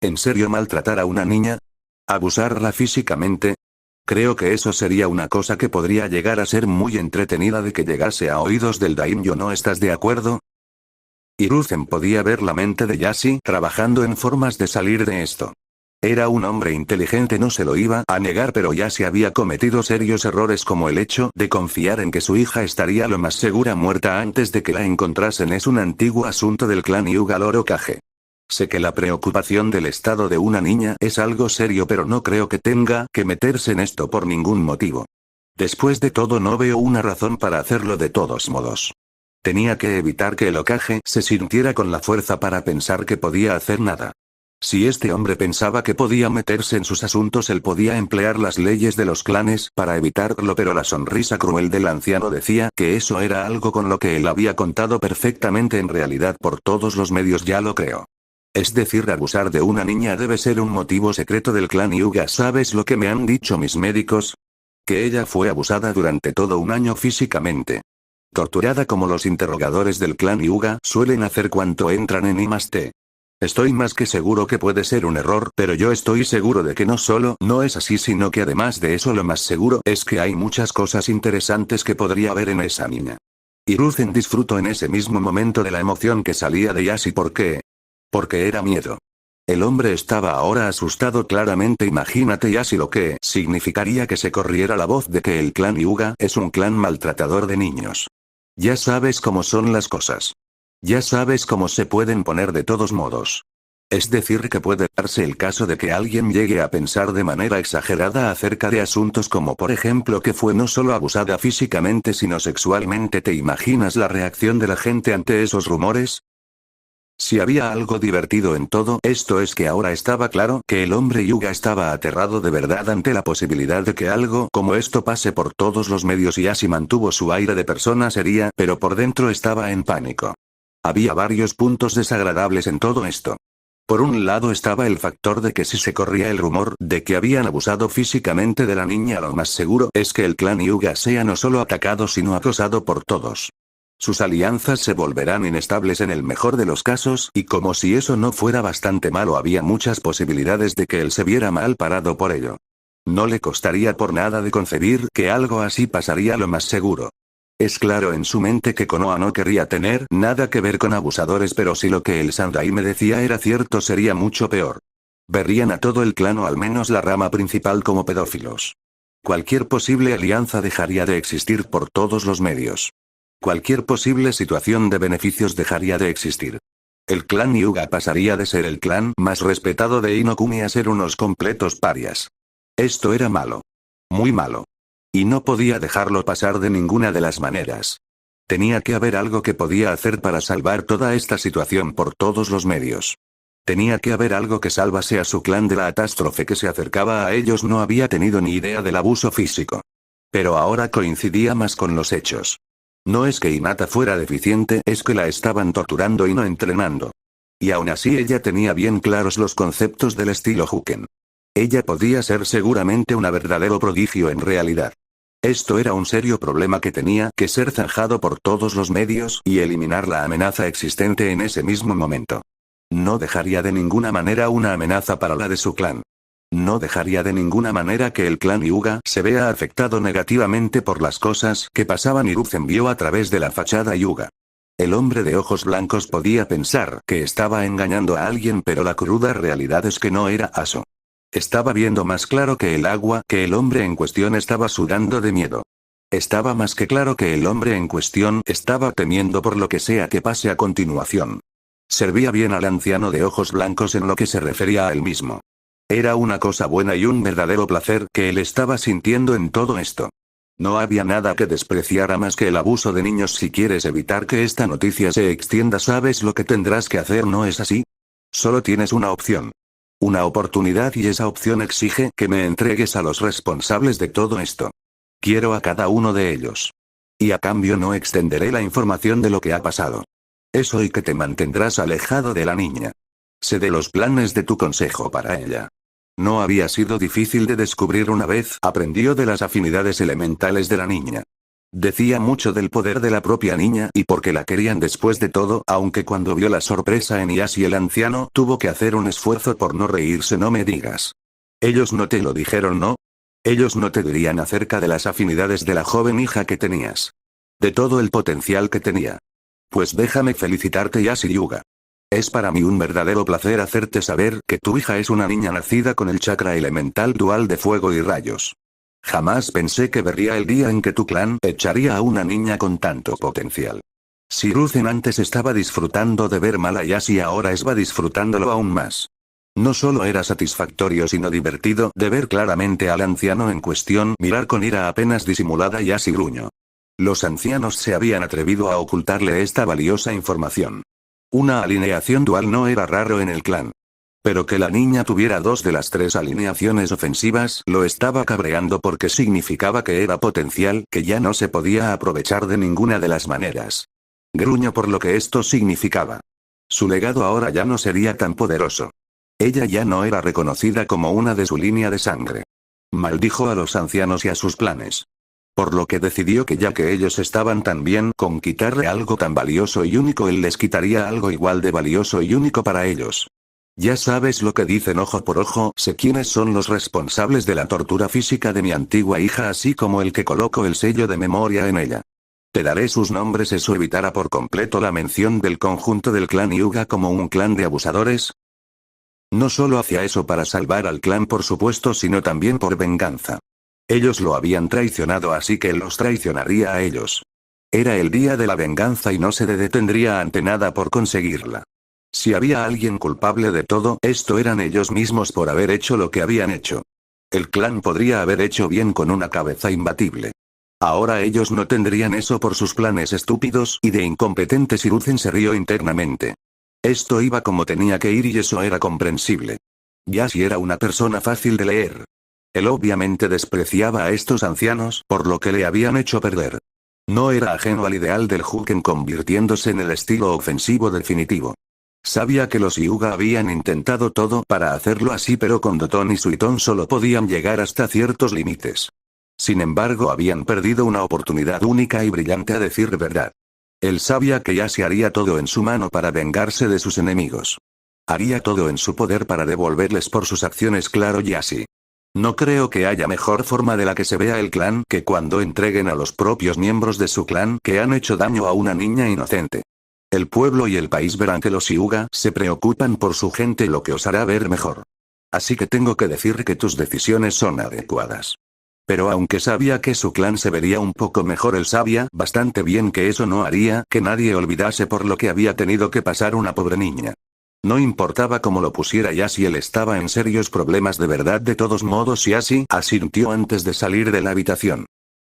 Speaker 2: ¿En serio maltratar a una niña? ¿Abusarla físicamente? Creo que eso sería una cosa que podría llegar a ser muy entretenida de que llegase a oídos del daimyo. ¿No estás de acuerdo? Hiruzen podía ver la mente de Yashi trabajando en formas de salir de esto. Era un hombre inteligente, no se lo iba a negar, pero Yashi había cometido serios errores, como el hecho de confiar en que su hija estaría lo más segura muerta antes de que la encontrasen. Es un antiguo asunto del clan Hyuga Lord Hokage. Sé que la preocupación del estado de una niña es algo serio, pero no creo que tenga que meterse en esto por ningún motivo. Después de todo, no veo una razón para hacerlo de todos modos. Tenía que evitar que el Hokage se sintiera con la fuerza para pensar que podía hacer nada. Si este hombre pensaba que podía meterse en sus asuntos, él podía emplear las leyes de los clanes para evitarlo, pero la sonrisa cruel del anciano decía que eso era algo con lo que él había contado perfectamente. En realidad, por todos los medios ya lo creo. Es decir, abusar de una niña debe ser un motivo secreto del clan Hyuga. ¿Sabes lo que me han dicho mis médicos? Que ella fue abusada durante todo un año físicamente. Torturada como los interrogadores del clan Hyuga suelen hacer cuando entran en I+T. Estoy más que seguro que puede ser un error, pero yo estoy seguro de que no solo no es así, sino que además de eso lo más seguro es que hay muchas cosas interesantes que podría haber en esa niña. Hiruzen disfrutó en ese mismo momento de la emoción que salía de Yashi. ¿Por qué? Porque era miedo. El hombre estaba ahora asustado claramente. Imagínate Yashi lo que significaría que se corriera la voz de que el clan Hyuga es un clan maltratador de niños. Ya sabes cómo son las cosas. Ya sabes cómo se pueden poner de todos modos. Es decir, que puede darse el caso de que alguien llegue a pensar de manera exagerada acerca de asuntos como, por ejemplo, que fue no solo abusada físicamente sino sexualmente. ¿Te imaginas la reacción de la gente ante esos rumores? Si había algo divertido en todo esto es que ahora estaba claro que el hombre Hyuga estaba aterrado de verdad ante la posibilidad de que algo como esto pase por todos los medios, y así mantuvo su aire de persona seria, pero por dentro estaba en pánico. Había varios puntos desagradables en todo esto. Por un lado estaba el factor de que si se corría el rumor de que habían abusado físicamente de la niña, lo más seguro es que el clan Hyuga sea no solo atacado sino acosado por todos. Sus alianzas se volverán inestables en el mejor de los casos, y como si eso no fuera bastante malo, había muchas posibilidades de que él se viera mal parado por ello. No le costaría por nada de concebir que algo así pasaría, lo más seguro. Es claro en su mente que Konoha no querría tener nada que ver con abusadores, pero si lo que el Sandaime decía era cierto sería mucho peor. Verían a todo el clan, o al menos la rama principal, como pedófilos. Cualquier posible alianza dejaría de existir por todos los medios. Cualquier posible situación de beneficios dejaría de existir. El clan Hyuga pasaría de ser el clan más respetado de Inokuni a ser unos completos parias. Esto era malo. Muy malo. Y no podía dejarlo pasar de ninguna de las maneras. Tenía que haber algo que podía hacer para salvar toda esta situación por todos los medios. Tenía que haber algo que salvase a su clan de la catástrofe que se acercaba a ellos. No había tenido ni idea del abuso físico. Pero ahora coincidía más con los hechos. No es que Hinata fuera deficiente, es que la estaban torturando y no entrenando. Y aún así ella tenía bien claros los conceptos del estilo Huken. Ella podía ser seguramente un verdadero prodigio en realidad. Esto era un serio problema que tenía que ser zanjado por todos los medios y eliminar la amenaza existente en ese mismo momento. No dejaría de ninguna manera una amenaza para la de su clan. No dejaría de ninguna manera que el clan Hyuga se vea afectado negativamente por las cosas que pasaban. Hiruzen vio a través de la fachada Hyuga. El hombre de ojos blancos podía pensar que estaba engañando a alguien, pero la cruda realidad es que no era eso. Estaba viendo más claro que el agua que el hombre en cuestión estaba sudando de miedo. Estaba más que claro que el hombre en cuestión estaba temiendo por lo que sea que pase a continuación. Servía bien al anciano de ojos blancos en lo que se refería a él mismo. Era una cosa buena y un verdadero placer que él estaba sintiendo en todo esto. No había nada que despreciara más que el abuso de niños. Si quieres evitar que esta noticia se extienda, sabes lo que tendrás que hacer, ¿no es así? Solo tienes una opción. Una oportunidad, y esa opción exige que me entregues a los responsables de todo esto. Quiero a cada uno de ellos. Y a cambio no extenderé la información de lo que ha pasado. Eso, y que te mantendrás alejado de la niña. Sé de los planes de tu consejo para ella. No había sido difícil de descubrir una vez aprendió de las afinidades elementales de la niña. Decía mucho del poder de la propia niña y porque la querían después de todo, aunque cuando vio la sorpresa en Yashi el anciano tuvo que hacer un esfuerzo por no reírse. No me digas. Ellos no te lo dijeron, ¿no? Ellos no te dirían acerca de las afinidades de la joven hija que tenías. De todo el potencial que tenía. Pues déjame felicitarte, Yashi Hyuga. Es para mí un verdadero placer hacerte saber que tu hija es una niña nacida con el chakra elemental dual de fuego y rayos. Jamás pensé que vería el día en que tu clan echaría a una niña con tanto potencial. Si Hiruzen antes estaba disfrutando de ver mal a Yashi, ahora estaba disfrutándolo aún más. No solo era satisfactorio sino divertido de ver claramente al anciano en cuestión mirar con ira apenas disimulada. Yashi gruñó. Los ancianos se habían atrevido a ocultarle esta valiosa información. Una alineación dual no era raro en el clan. Pero que la niña tuviera 2 de las 3 alineaciones ofensivas lo estaba cabreando porque significaba que era potencial que ya no se podía aprovechar de ninguna de las maneras. Gruñó por lo que esto significaba. Su legado ahora ya no sería tan poderoso. Ella ya no era reconocida como una de su línea de sangre. Maldijo a los ancianos y a sus planes. Por lo que decidió que ya que ellos estaban tan bien con quitarle algo tan valioso y único, él les quitaría algo igual de valioso y único para ellos. Ya sabes lo que dicen ojo por ojo. Sé quiénes son los responsables de la tortura física de mi antigua hija, así como el que colocó el sello de memoria en ella. Te daré sus nombres. Eso evitará por completo la mención del conjunto del clan Hyuga como un clan de abusadores. No solo hacía eso para salvar al clan, por supuesto, sino también por venganza. Ellos lo habían traicionado, así que él los traicionaría a ellos. Era el día de la venganza y no se detendría ante nada por conseguirla. Si había alguien culpable de todo esto, eran ellos mismos por haber hecho lo que habían hecho. El clan podría haber hecho bien con una cabeza imbatible. Ahora ellos no tendrían eso por sus planes estúpidos y de incompetentes. Hiruzen se rió internamente. Esto iba como tenía que ir y eso era comprensible. Yashi era una persona fácil de leer. Él obviamente despreciaba a estos ancianos por lo que le habían hecho perder. No era ajeno al ideal del Huken convirtiéndose en el estilo ofensivo definitivo. Sabía que los Hyuga habían intentado todo para hacerlo así, pero con Doton y Suiton solo podían llegar hasta ciertos límites. Sin embargo, habían perdido una oportunidad única y brillante, a decir verdad. Él sabía que Yashi haría todo en su mano para vengarse de sus enemigos. Haría todo en su poder para devolverles por sus acciones. Claro, Yashi. No creo que haya mejor forma de la que se vea el clan que cuando entreguen a los propios miembros de su clan que han hecho daño a una niña inocente. El pueblo y el país verán que los Hyuga se preocupan por su gente, lo que os hará ver mejor. Así que tengo que decir que tus decisiones son adecuadas. Pero aunque sabía que su clan se vería un poco mejor, él sabía bastante bien que eso no haría que nadie olvidase por lo que había tenido que pasar una pobre niña. No importaba cómo lo pusiera Yashi, él estaba en serios problemas de verdad. De todos modos, Yashi asintió antes de salir de la habitación.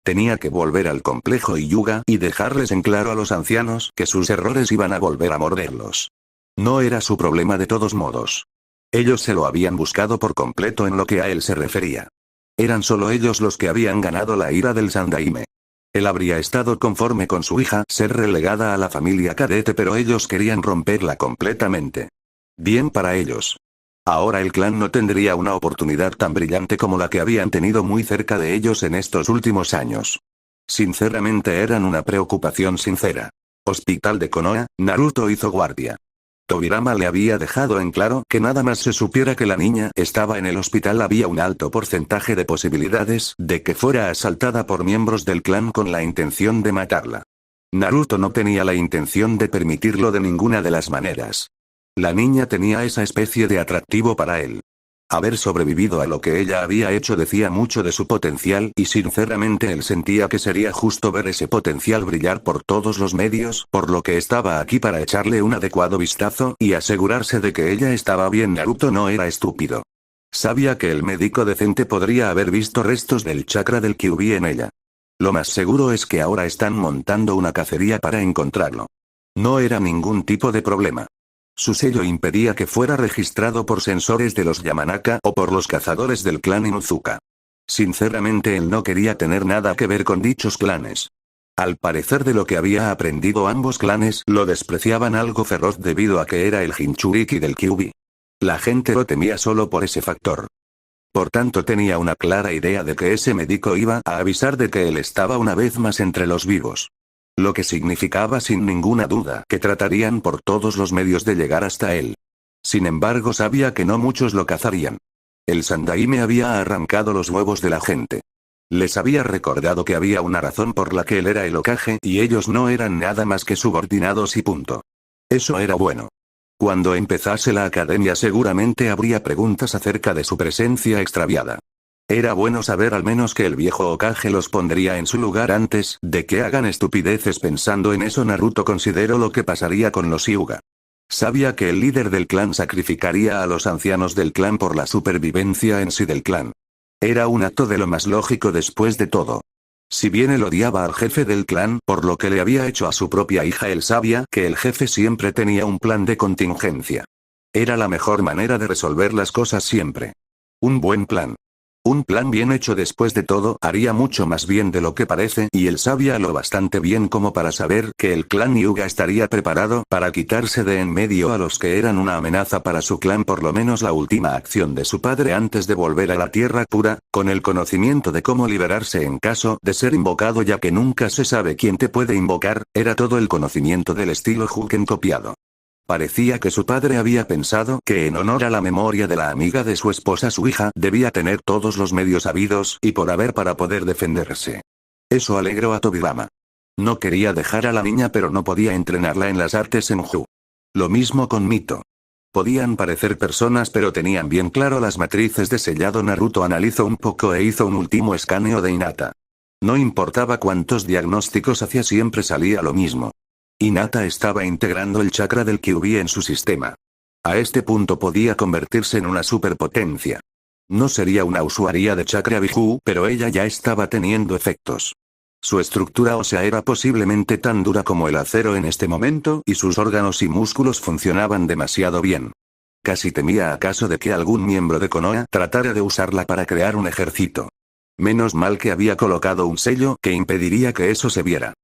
Speaker 2: Tenía que volver al complejo Hyuga y dejarles en claro a los ancianos que sus errores iban a volver a morderlos. No era su problema de todos modos. Ellos se lo habían buscado por completo en lo que a él se refería. Eran solo ellos los que habían ganado la ira del Sandaime. Él habría estado conforme con su hija ser relegada a la familia cadete, pero ellos querían romperla completamente. Bien para ellos. Ahora el clan no tendría una oportunidad tan brillante como la que habían tenido muy cerca de ellos en estos últimos años. Sinceramente eran una preocupación sincera. Hospital de Konoha, Naruto hizo guardia. Tobirama le había dejado en claro que nada más se supiera que la niña estaba en el hospital había un alto porcentaje de posibilidades de que fuera asaltada por miembros del clan con la intención de matarla. Naruto no tenía la intención de permitirlo de ninguna de las maneras. La niña tenía esa especie de atractivo para él. Haber sobrevivido a lo que ella había hecho decía mucho de su potencial y sinceramente él sentía que sería justo ver ese potencial brillar por todos los medios, por lo que estaba aquí para echarle un adecuado vistazo y asegurarse de que ella estaba bien. Naruto no era estúpido. Sabía que el médico decente podría haber visto restos del chakra del Kyuubi en ella. Lo más seguro es que ahora están montando una cacería para encontrarlo. No era ningún tipo de problema. Su sello impedía que fuera registrado por sensores de los Yamanaka o por los cazadores del clan Inuzuka. Sinceramente él no quería tener nada que ver con dichos clanes. Al parecer de lo que había aprendido ambos clanes lo despreciaban algo feroz debido a que era el Jinchuriki del Kyuubi. La gente lo temía solo por ese factor. Por tanto tenía una clara idea de que ese médico iba a avisar de que él estaba una vez más entre los vivos. Lo que significaba sin ninguna duda que tratarían por todos los medios de llegar hasta él. Sin embargo sabía que no muchos lo cazarían. El Sandaime había arrancado los huevos de la gente. Les había recordado que había una razón por la que él era el Hokage y ellos no eran nada más que subordinados y punto. Eso era bueno. Cuando empezase la academia seguramente habría preguntas acerca de su presencia extraviada. Era bueno saber al menos que el viejo Hokage los pondría en su lugar antes de que hagan estupideces. Pensando en eso, Naruto consideró lo que pasaría con los Hyuga. Sabía que el líder del clan sacrificaría a los ancianos del clan por la supervivencia en sí del clan. Era un acto de lo más lógico después de todo. Si bien él odiaba al jefe del clan por lo que le había hecho a su propia hija, él sabía que el jefe siempre tenía un plan de contingencia. Era la mejor manera de resolver las cosas siempre. Un buen plan. Un plan bien hecho después de todo haría mucho más bien de lo que parece y él sabía lo bastante bien como para saber que el clan Hyuga estaría preparado para quitarse de en medio a los que eran una amenaza para su clan. Por lo menos la última acción de su padre antes de volver a la Tierra Pura, con el conocimiento de cómo liberarse en caso de ser invocado, ya que nunca se sabe quién te puede invocar, era todo el conocimiento del estilo Huken copiado. Parecía que su padre había pensado que en honor a la memoria de la amiga de su esposa, su hija debía tener todos los medios habidos y por haber para poder defenderse. Eso alegró a Tobirama. No quería dejar a la niña, pero no podía entrenarla en las artes Senju. Lo mismo con Mito. Podían parecer personas pero tenían bien claro las matrices de sellado. Naruto analizó un poco e hizo un último escaneo de Hinata. No importaba cuántos diagnósticos hacía, siempre salía lo mismo. Hinata estaba integrando el chakra del Kyuubi en su sistema. A este punto podía convertirse en una superpotencia. No sería una usuaria de chakra Biju, pero ella ya estaba teniendo efectos. Su estructura ósea era posiblemente tan dura como el acero en este momento y sus órganos y músculos funcionaban demasiado bien. Casi temía acaso de que algún miembro de Konoha tratara de usarla para crear un ejército. Menos mal que había colocado un sello que impediría que eso se viera.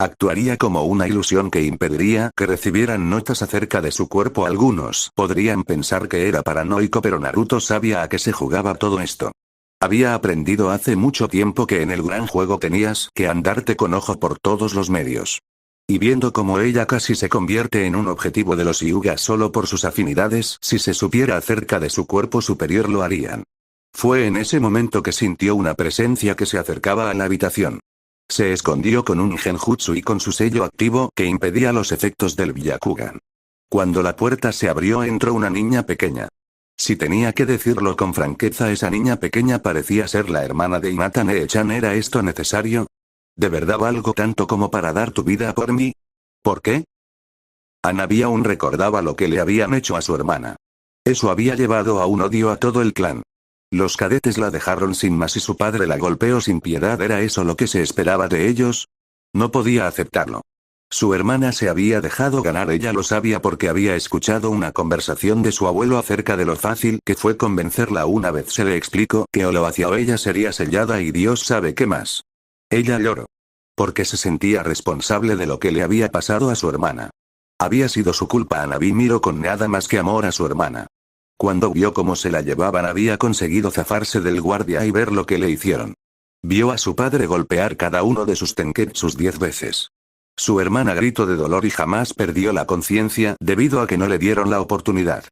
Speaker 2: Actuaría como una ilusión que impediría que recibieran notas acerca de su cuerpo. Algunos podrían pensar que era paranoico, pero Naruto sabía a qué se jugaba todo esto. Había aprendido hace mucho tiempo que en el gran juego tenías que andarte con ojo por todos los medios. Y viendo cómo ella casi se convierte en un objetivo de los Hyuga solo por sus afinidades, si se supiera acerca de su cuerpo superior lo harían. Fue en ese momento que sintió una presencia que se acercaba a la habitación. Se escondió con un genjutsu y con su sello activo que impedía los efectos del Byakugan. Cuando la puerta se abrió entró una niña pequeña. Si tenía que decirlo con franqueza, esa niña pequeña parecía ser la hermana de Hinata Nee-chan. ¿Era esto necesario? ¿De verdad valgo tanto como para dar tu vida por mí? ¿Por qué? Hanabi aún recordaba lo que le habían hecho a su hermana. Eso había llevado a un odio a todo el clan. Los cadetes la dejaron sin más y su padre la golpeó sin piedad. ¿Era eso lo que se esperaba de ellos? No podía aceptarlo. Su hermana se había dejado ganar, ella lo sabía porque había escuchado una conversación de su abuelo acerca de lo fácil que fue convencerla. Una vez se le explicó que o lo hacía o ella sería sellada y Dios sabe qué más. Ella lloró. Porque se sentía responsable de lo que le había pasado a su hermana. Había sido su culpa. Hanabi miró con nada más que amor a su hermana. Cuando vio cómo se la llevaban había conseguido zafarse del guardia y ver lo que le hicieron. Vio a su padre golpear cada uno de sus tenketsus 10 veces. Su hermana gritó de dolor y jamás perdió la conciencia debido a que no le dieron la oportunidad.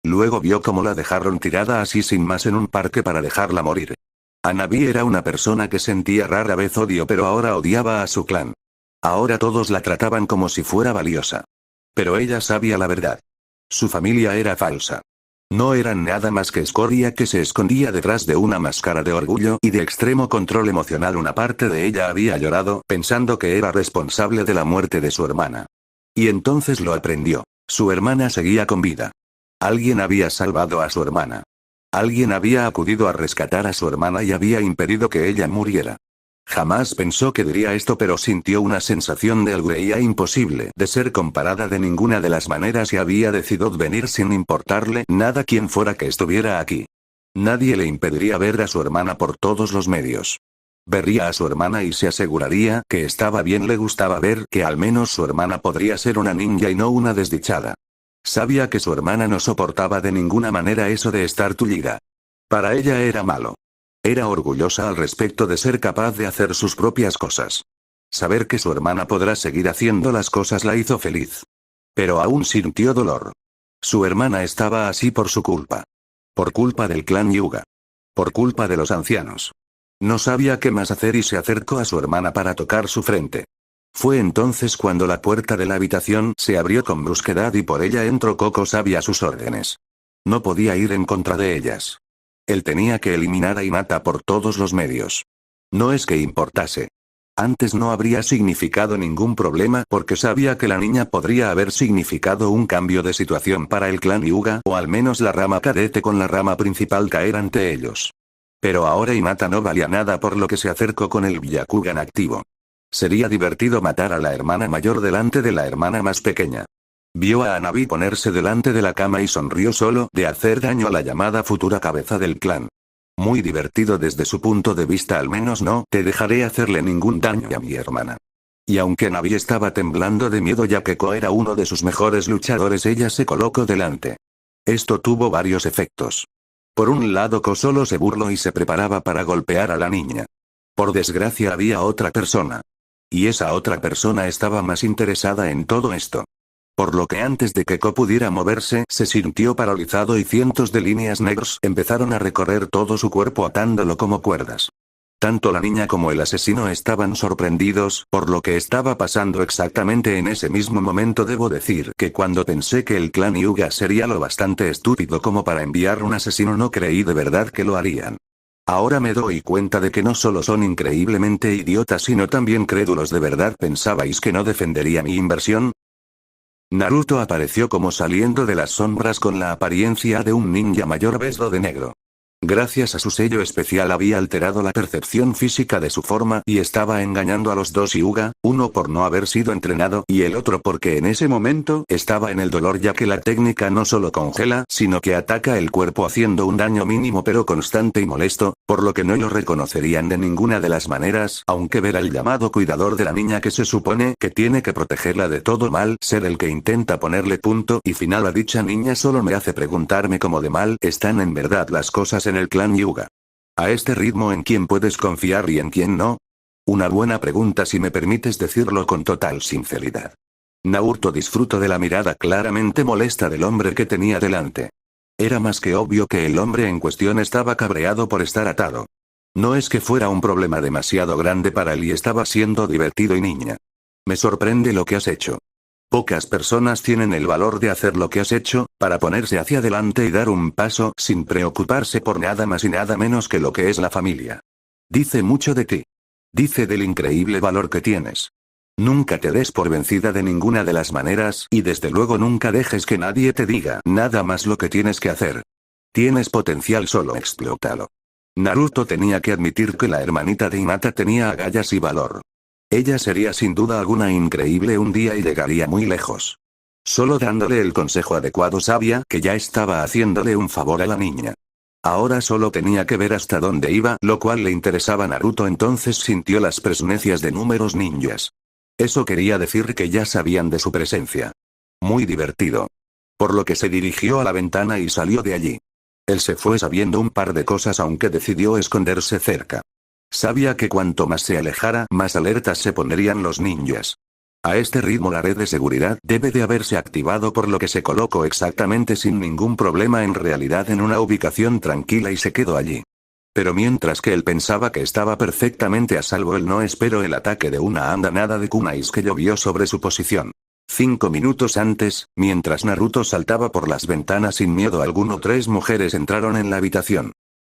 Speaker 2: Luego vio cómo la dejaron tirada así sin más en un parque para dejarla morir. Hanabi era una persona que sentía rara vez odio, pero ahora odiaba a su clan. Ahora todos la trataban como si fuera valiosa. Pero ella sabía la verdad. Su familia era falsa. No eran nada más que escoria que se escondía detrás de una máscara de orgullo y de extremo control emocional. Una parte de ella había llorado pensando que era responsable de la muerte de su hermana. Y entonces lo aprendió. Su hermana seguía con vida. Alguien había salvado a su hermana. Alguien había acudido a rescatar a su hermana y había impedido que ella muriera. Jamás pensó que diría esto, pero sintió una sensación de alegría imposible de ser comparada de ninguna de las maneras y había decidido venir sin importarle nada quién fuera que estuviera aquí. Nadie le impediría ver a su hermana por todos los medios. Vería a su hermana y se aseguraría que estaba bien. Le gustaba ver que al menos su hermana podría ser una ninja y no una desdichada. Sabía que su hermana no soportaba de ninguna manera eso de estar tullida. Para ella era malo. Era orgullosa al respecto de ser capaz de hacer sus propias cosas. Saber que su hermana podrá seguir haciendo las cosas la hizo feliz. Pero aún sintió dolor. Su hermana estaba así por su culpa. Por culpa del clan Hyuga. Por culpa de los ancianos. No sabía qué más hacer y se acercó a su hermana para tocar su frente. Fue entonces cuando la puerta de la habitación se abrió con brusquedad y por ella entró Koko Sabi a sus órdenes. No podía ir en contra de ellas. Él tenía que eliminar a Hinata por todos los medios. No es que importase. Antes no habría significado ningún problema porque sabía que la niña podría haber significado un cambio de situación para el clan Hyuga o al menos la rama cadete con la rama principal caer ante ellos. Pero ahora Hinata no valía nada, por lo que se acercó con el Byakugan activo. Sería divertido matar a la hermana mayor delante de la hermana más pequeña. Vio a Hanabi ponerse delante de la cama y sonrió solo de hacer daño a la llamada futura cabeza del clan. Muy divertido desde su punto de vista, al menos no te dejaré hacerle ningún daño a mi hermana. Y aunque Hanabi estaba temblando de miedo ya que Ko era uno de sus mejores luchadores, ella se colocó delante. Esto tuvo varios efectos. Por un lado, Ko solo se burló y se preparaba para golpear a la niña. Por desgracia había otra persona. Y esa otra persona estaba más interesada en todo esto. Por lo que antes de que Ko pudiera moverse, se sintió paralizado y cientos de líneas negras empezaron a recorrer todo su cuerpo atándolo como cuerdas. Tanto la niña como el asesino estaban sorprendidos por lo que estaba pasando exactamente en ese mismo momento. Debo decir que cuando pensé que el clan Hyuga sería lo bastante estúpido como para enviar un asesino, no creí de verdad que lo harían. Ahora me doy cuenta de que no solo son increíblemente idiotas sino también crédulos. ¿De verdad pensabais que no defendería mi inversión? Naruto apareció como saliendo de las sombras con la apariencia de un ninja mayor vestido de negro. Gracias a su sello especial había alterado la percepción física de su forma y estaba engañando a los dos Hyuga, uno por no haber sido entrenado y el otro porque en ese momento estaba en el dolor, ya que la técnica no solo congela sino que ataca el cuerpo haciendo un daño mínimo pero constante y molesto, por lo que no lo reconocerían de ninguna de las maneras, aunque ver al llamado cuidador de la niña que se supone que tiene que protegerla de todo mal, ser el que intenta ponerle punto y final a dicha niña solo me hace preguntarme cómo de mal están en verdad las cosas en el clan Hyuga. A este ritmo, ¿en quién puedes confiar y en quién no? Una buena pregunta, si me permites decirlo con total sinceridad. Naruto disfrutó de la mirada claramente molesta del hombre que tenía delante. Era más que obvio que el hombre en cuestión estaba cabreado por estar atado. No es que fuera un problema demasiado grande para él y estaba siendo divertido. Y niña, me sorprende lo que has hecho. Pocas personas tienen el valor de hacer lo que has hecho, para ponerse hacia adelante y dar un paso sin preocuparse por nada más y nada menos que lo que es la familia. Dice mucho de ti. Dice del increíble valor que tienes. Nunca te des por vencida de ninguna de las maneras y desde luego nunca dejes que nadie te diga nada más lo que tienes que hacer. Tienes potencial, solo explótalo. Naruto tenía que admitir que la hermanita de Hinata tenía agallas y valor. Ella sería sin duda alguna increíble un día y llegaría muy lejos. Solo dándole el consejo adecuado sabía que ya estaba haciéndole un favor a la niña. Ahora solo tenía que ver hasta dónde iba, lo cual le interesaba a Naruto. Entonces sintió las presencias de números ninjas. Eso quería decir que ya sabían de su presencia. Muy divertido. Por lo que se dirigió a la ventana y salió de allí. Él se fue sabiendo un par de cosas, aunque decidió esconderse cerca. Sabía que cuanto más se alejara, más alertas se pondrían los ninjas. A este ritmo la red de seguridad debe de haberse activado, por lo que se colocó exactamente sin ningún problema en realidad en una ubicación tranquila y se quedó allí. Pero mientras que él pensaba que estaba perfectamente a salvo, él no esperó el ataque de una andanada de kunais que llovió sobre su posición. 5 minutos antes, mientras Naruto saltaba por las ventanas sin miedo alguno, 3 mujeres entraron en la habitación.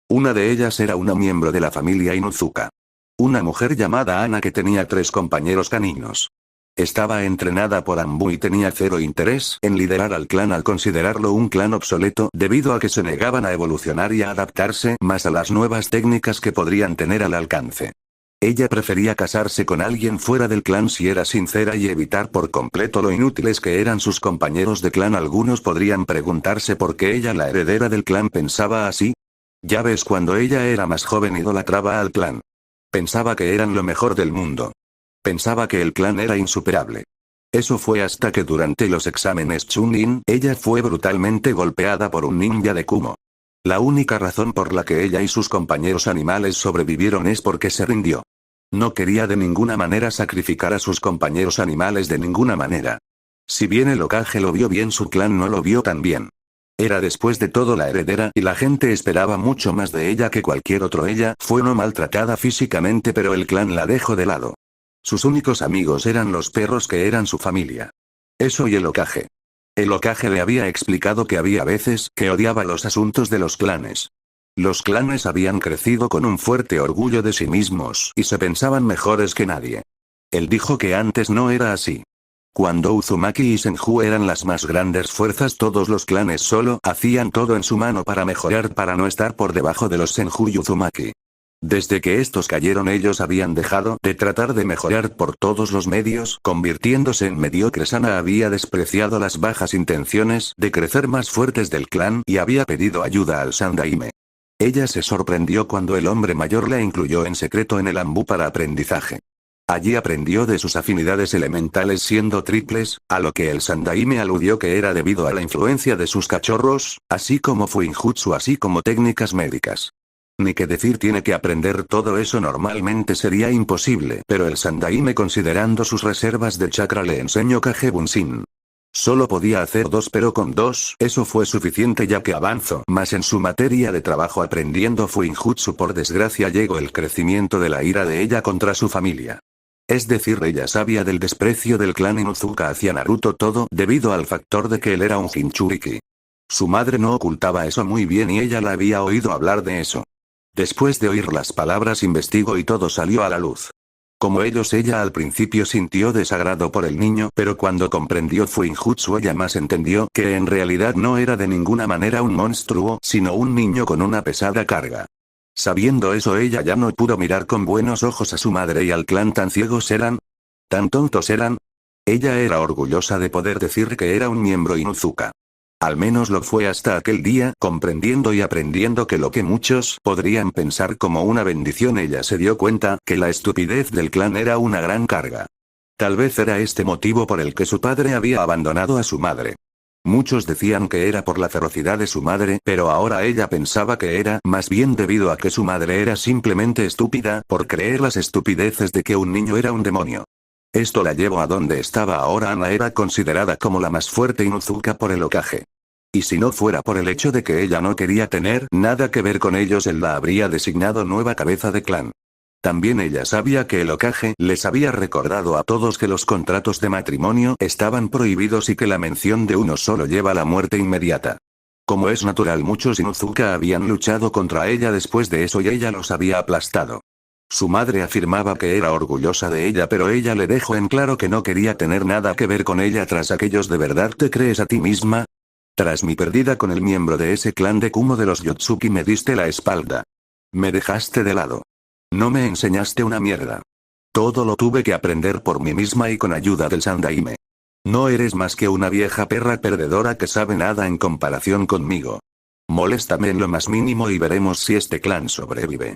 Speaker 2: Una de ellas era una miembro de la familia Inuzuka. Una mujer llamada Ana que tenía 3 compañeros caninos. Estaba entrenada por Anbu y tenía cero interés en liderar al clan al considerarlo un clan obsoleto debido a que se negaban a evolucionar y a adaptarse más a las nuevas técnicas que podrían tener al alcance. Ella prefería casarse con alguien fuera del clan si era sincera y evitar por completo lo inútiles que eran sus compañeros de clan. Algunos podrían preguntarse por qué ella, la heredera del clan, pensaba así. Ya ves, cuando ella era más joven idolatraba al clan. Pensaba que eran lo mejor del mundo. Pensaba que el clan era insuperable. Eso fue hasta que durante los exámenes Chunin, ella fue brutalmente golpeada por un ninja de Kumo. La única razón por la que ella y sus compañeros animales sobrevivieron es porque se rindió. No quería de ninguna manera sacrificar a sus compañeros animales, de ninguna manera. Si bien el Hokage lo vio bien, su clan no lo vio tan bien. Era después de todo la heredera y la gente esperaba mucho más de ella que cualquier otro. Ella fue no maltratada físicamente, pero el clan la dejó de lado. Sus únicos amigos eran los perros, que eran su familia. Eso y el Hokage. El Hokage le había explicado que había veces que odiaba los asuntos de los clanes. Los clanes habían crecido con un fuerte orgullo de sí mismos y se pensaban mejores que nadie. Él dijo que antes no era así. Cuando Uzumaki y Senju eran las más grandes fuerzas, todos los clanes solo hacían todo en su mano para mejorar, para no estar por debajo de los Senju y Uzumaki. Desde que estos cayeron, ellos habían dejado de tratar de mejorar por todos los medios, convirtiéndose en mediocres. Ana había despreciado las bajas intenciones de crecer más fuertes del clan y había pedido ayuda al Sandaime. Ella se sorprendió cuando el hombre mayor la incluyó en secreto en el Anbu para aprendizaje. Allí aprendió de sus afinidades elementales siendo triples, a lo que el Sandaime aludió que era debido a la influencia de sus cachorros, así como Fuinjutsu, así como técnicas médicas. Ni que decir, tiene que aprender todo eso, normalmente sería imposible, pero el Sandaime, considerando sus reservas de chakra, le enseñó Kage Bunshin. Solo podía hacer 2, pero con 2, eso fue suficiente ya que avanzó más en su materia de trabajo aprendiendo Fuinjutsu. Por desgracia llegó el crecimiento de la ira de ella contra su familia. Es decir, ella sabía del desprecio del clan Inuzuka hacia Naruto, todo debido al factor de que él era un Jinchuriki. Su madre no ocultaba eso muy bien y ella la había oído hablar de eso. Después de oír las palabras, investigó y todo salió a la luz. Como ellos, ella al principio sintió desagrado por el niño, pero cuando comprendió Fuinjutsu, ella más entendió que en realidad no era de ninguna manera un monstruo, sino un niño con una pesada carga. Sabiendo eso, ella ya no pudo mirar con buenos ojos a su madre y al clan. ¿Tan ciegos eran? ¿Tan tontos eran? Ella era orgullosa de poder decir que era un miembro Inuzuka. Al menos lo fue hasta aquel día, comprendiendo y aprendiendo que lo que muchos podrían pensar como una bendición, ella se dio cuenta que la estupidez del clan era una gran carga. Tal vez era este motivo por el que su padre había abandonado a su madre. Muchos decían que era por la ferocidad de su madre, pero ahora ella pensaba que era más bien debido a que su madre era simplemente estúpida por creer las estupideces de que un niño era un demonio. Esto la llevó a donde estaba ahora. Ana era considerada como la más fuerte Inuzuka por el Hokage. Y si no fuera por el hecho de que ella no quería tener nada que ver con ellos, él la habría designado nueva cabeza de clan. También ella sabía que el Hokage les había recordado a todos que los contratos de matrimonio estaban prohibidos y que la mención de uno solo lleva a la muerte inmediata. Como es natural, muchos Inuzuka habían luchado contra ella después de eso y ella los había aplastado. Su madre afirmaba que era orgullosa de ella, pero ella le dejó en claro que no quería tener nada que ver con ella tras aquellos. ¿De verdad te crees a ti misma? Tras mi pérdida con el miembro de ese clan de Kumo de los Yotsuki me diste la espalda. Me dejaste de lado. No me enseñaste una mierda. Todo lo tuve que aprender por mí misma y con ayuda del Sandaime. No eres más que una vieja perra perdedora que sabe nada en comparación conmigo. Moléstame en lo más mínimo y veremos si este clan sobrevive.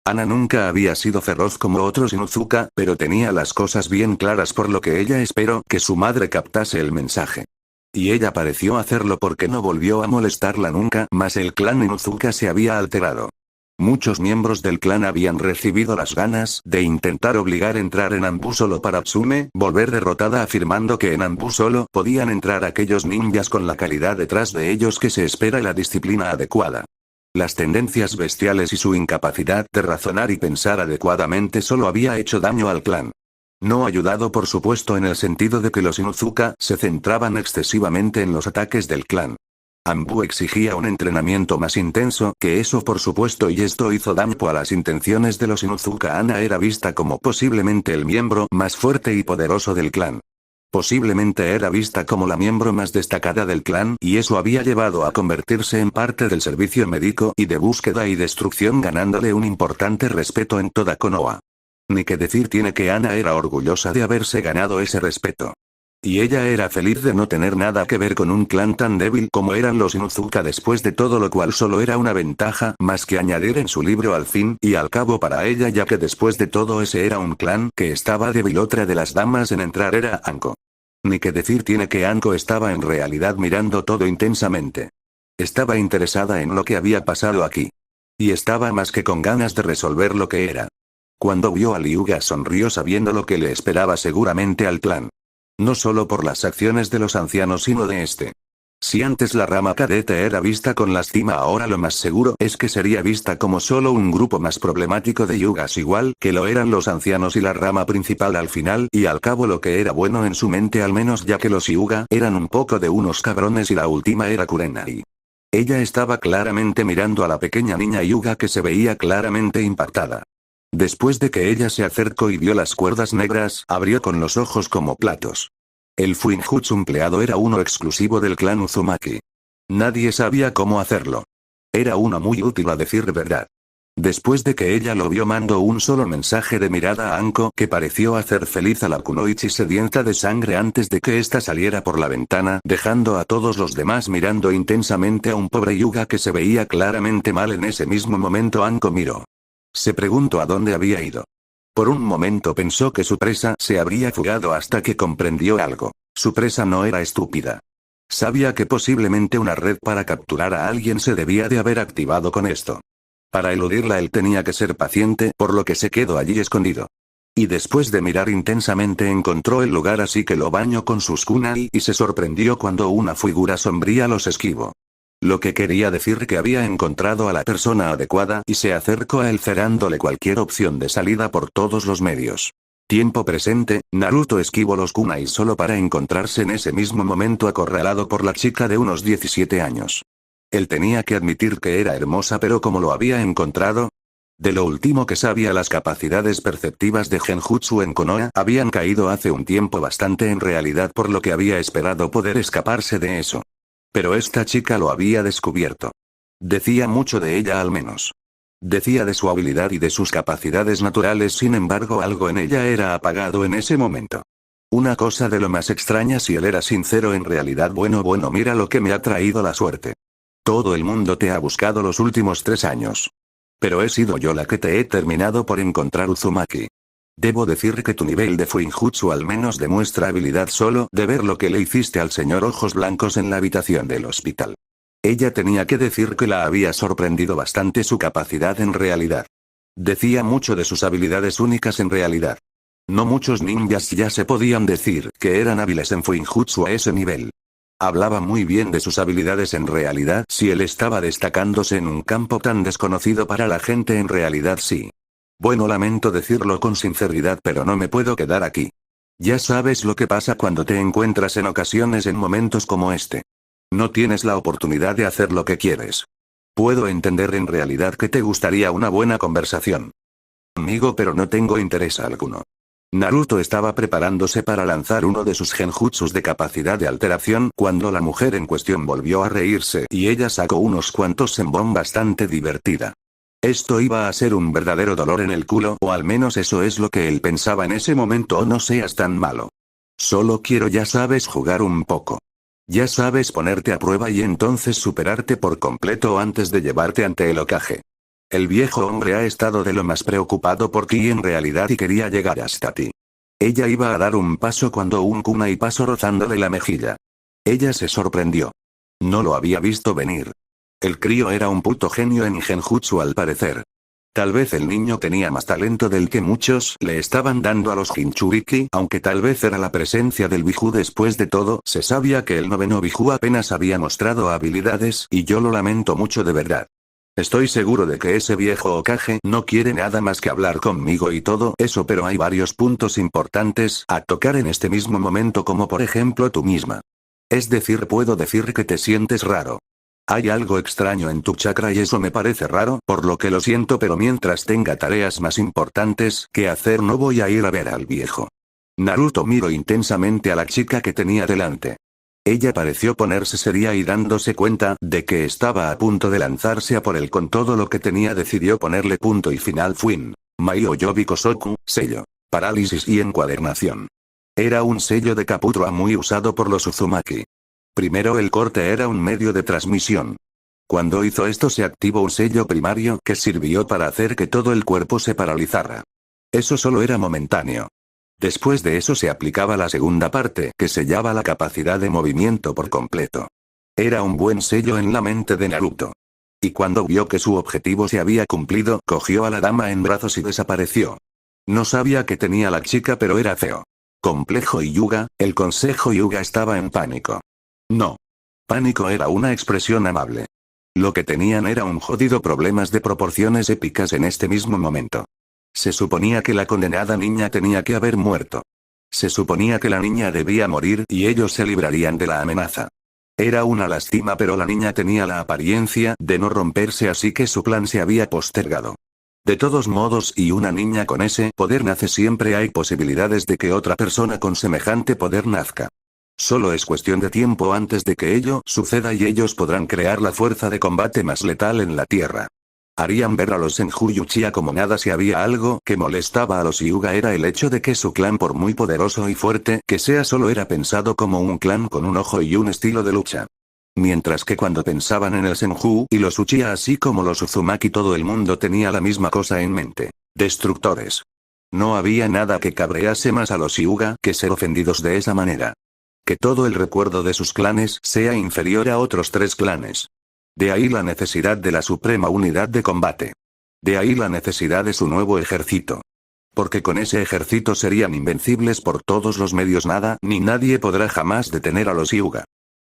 Speaker 2: Ana nunca había sido feroz como otros Inuzuka, pero tenía las cosas bien claras, por lo que ella esperó que su madre captase el mensaje. Y ella pareció hacerlo porque no volvió a molestarla nunca más. El clan Inuzuka se había alterado. Muchos miembros del clan habían recibido las ganas de intentar obligar a entrar en Anbu solo para Tsume volver derrotada, afirmando que en Anbu solo podían entrar aquellos ninjas con la calidad detrás de ellos que se espera y la disciplina adecuada. Las tendencias bestiales y su incapacidad de razonar y pensar adecuadamente solo había hecho daño al clan. No ayudado por supuesto en el sentido de que los Inuzuka se centraban excesivamente en los ataques del clan. Anbu exigía un entrenamiento más intenso que eso por supuesto, y esto hizo daño a las intenciones de los Inuzuka. Ana era vista como posiblemente el miembro más fuerte y poderoso del clan. Posiblemente era vista como la miembro más destacada del clan, y eso había llevado a convertirse en parte del servicio médico y de búsqueda y destrucción, ganándole un importante respeto en toda Konoha. Ni que decir tiene que Ana era orgullosa de haberse ganado ese respeto. Y ella era feliz de no tener nada que ver con un clan tan débil como eran los Inuzuka, después de todo lo cual solo era una ventaja más que añadir en su libro al fin y al cabo para ella, ya que después de todo ese era un clan que estaba débil. Otra de las damas en entrar era Anko. Ni que decir tiene que Anko estaba en realidad mirando todo intensamente. Estaba interesada en lo que había pasado aquí. Y estaba más que con ganas de resolver lo que era. Cuando vio a Liuga sonrió sabiendo lo que le esperaba seguramente al clan. No solo por las acciones de los ancianos sino de este. Si antes la rama cadete era vista con lástima, ahora lo más seguro es que sería vista como solo un grupo más problemático de yugas, igual que lo eran los ancianos y la rama principal al final y al cabo, lo que era bueno en su mente al menos, ya que los Hyuga eran un poco de unos cabrones y la última era Kurenai. Ella estaba claramente mirando a la pequeña niña Hyuga que se veía claramente impactada. Después de que ella se acercó y vio las cuerdas negras, abrió con los ojos como platos. El Fuinjutsu empleado era uno exclusivo del clan Uzumaki. Nadie sabía cómo hacerlo. Era uno muy útil a decir verdad. Después de que ella lo vio, mandó un solo mensaje de mirada a Anko que pareció hacer feliz a la kunoichi sedienta de sangre antes de que ésta saliera por la ventana, dejando a todos los demás mirando intensamente a un pobre Hyuga que se veía claramente mal. En ese mismo momento Anko miró. Se preguntó a dónde había ido. Por un momento pensó que su presa se habría fugado hasta que comprendió algo. Su presa no era estúpida. Sabía que posiblemente una red para capturar a alguien se debía de haber activado con esto. Para eludirla él tenía que ser paciente, por lo que se quedó allí escondido. Y después de mirar intensamente encontró el lugar, así que lo bañó con sus kunai y se sorprendió cuando una figura sombría los esquivó. Lo que quería decir que había encontrado a la persona adecuada y se acercó a él cerrándole cualquier opción de salida por todos los medios. Tiempo presente, Naruto esquivó los kunai solo para encontrarse en ese mismo momento acorralado por la chica de unos 17 años. Él tenía que admitir que era hermosa, pero ¿cómo lo había encontrado? De lo último que sabía, las capacidades perceptivas de Genjutsu en Konoha habían caído hace un tiempo bastante en realidad, por lo que había esperado poder escaparse de eso. Pero esta chica lo había descubierto. Decía mucho de ella al menos. Decía de su habilidad y de sus capacidades naturales, sin embargo algo en ella era apagado en ese momento. Una cosa de lo más extraña si él era sincero en realidad. Bueno, mira lo que me ha traído la suerte. Todo el mundo te ha buscado los últimos 3 años. Pero he sido yo la que te he terminado por encontrar, Uzumaki. Debo decir que tu nivel de Fuinjutsu al menos demuestra habilidad solo de ver lo que le hiciste al señor Ojos Blancos en la habitación del hospital. Ella tenía que decir que la había sorprendido bastante su capacidad en realidad. Decía mucho de sus habilidades únicas en realidad. No muchos ninjas ya se podían decir que eran hábiles en Fuinjutsu a ese nivel. Hablaba muy bien de sus habilidades en realidad. Si él estaba destacándose en un campo tan desconocido para la gente, en realidad sí. Bueno, lamento decirlo con sinceridad, pero no me puedo quedar aquí. Ya sabes lo que pasa cuando te encuentras en ocasiones en momentos como este. No tienes la oportunidad de hacer lo que quieres. Puedo entender en realidad que te gustaría una buena conversación. conmigo pero no tengo interés alguno. Naruto estaba preparándose para lanzar uno de sus genjutsus de capacidad de alteración cuando la mujer en cuestión volvió a reírse y ella sacó unos cuantos senbon bastante divertida. Esto iba a ser un verdadero dolor en el culo, o al menos eso es lo que él pensaba en ese momento. O no seas tan malo. Solo quiero, ya sabes, jugar un poco. Ya sabes, ponerte a prueba y entonces superarte por completo antes de llevarte ante el Hokage. El viejo hombre ha estado de lo más preocupado por ti en realidad y quería llegar hasta ti. Ella iba a dar un paso cuando un kunai pasó rozándole la mejilla. Ella se sorprendió. No lo había visto venir. El crío era un puto genio en genjutsu al parecer. Tal vez el niño tenía más talento del que muchos le estaban dando a los Jinchuriki, aunque tal vez era la presencia del Biju. Después de todo, se sabía que el noveno Biju apenas había mostrado habilidades, y yo lo lamento mucho de verdad. Estoy seguro de que ese viejo Hokage no quiere nada más que hablar conmigo y todo eso, pero hay varios puntos importantes a tocar en este mismo momento, como por ejemplo tú misma. Es decir, puedo decir que te sientes raro. Hay algo extraño en tu chakra y eso me parece raro, por lo que lo siento, pero mientras tenga tareas más importantes que hacer no voy a ir a ver al viejo. Naruto miró intensamente a la chica que tenía delante. Ella pareció ponerse seria y dándose cuenta de que estaba a punto de lanzarse a por él con todo lo que tenía, decidió ponerle punto y final. Fuin. Maio Yobi Kosoku, sello. Parálisis y encuadernación. Era un sello de Kaputra muy usado por los Uzumaki. Primero, el corte era un medio de transmisión. Cuando hizo esto se activó un sello primario que sirvió para hacer que todo el cuerpo se paralizara. Eso solo era momentáneo. Después de eso se aplicaba la segunda parte, que sellaba la capacidad de movimiento por completo. Era un buen sello en la mente de Naruto. Y cuando vio que su objetivo se había cumplido, cogió a la dama en brazos y desapareció. No sabía que tenía la chica, pero era feo. Complejo y Yuga, el consejo Yuga estaba en pánico. No. Pánico era una expresión amable. Lo que tenían era un jodido problemas de proporciones épicas en este mismo momento. Se suponía que la condenada niña tenía que haber muerto. Se suponía que la niña debía morir y ellos se librarían de la amenaza. Era una lástima, pero la niña tenía la apariencia de no romperse, así que su plan se había postergado. De todos modos, y una niña con ese poder nace, siempre hay posibilidades de que otra persona con semejante poder nazca. Solo es cuestión de tiempo antes de que ello suceda y ellos podrán crear la fuerza de combate más letal en la Tierra. Harían ver a los Senju y Uchiha como nada. Si había algo que molestaba a los Hyuga era el hecho de que su clan, por muy poderoso y fuerte que sea, solo era pensado como un clan con un ojo y un estilo de lucha. Mientras que cuando pensaban en el Senju y los Uchiha, así como los Uzumaki, todo el mundo tenía la misma cosa en mente: destructores. No había nada que cabrease más a los Hyuga que ser ofendidos de esa manera. Que todo el recuerdo de sus clanes sea inferior a otros 3 clanes. De ahí la necesidad de la suprema unidad de combate. De ahí la necesidad de su nuevo ejército. Porque con ese ejército serían invencibles por todos los medios. Nada ni nadie podrá jamás detener a los Hyuga.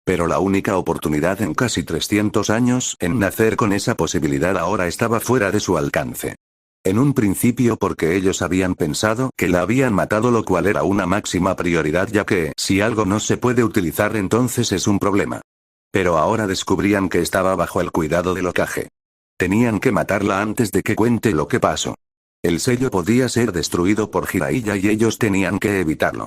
Speaker 2: Pero la única oportunidad en casi 300 años en nacer con esa posibilidad ahora estaba fuera de su alcance. En un principio porque ellos habían pensado que la habían matado, lo cual era una máxima prioridad, ya que si algo no se puede utilizar entonces es un problema. Pero ahora descubrían que estaba bajo el cuidado del Hokage. Tenían que matarla antes de que cuente lo que pasó. El sello podía ser destruido por Jiraiya y ellos tenían que evitarlo.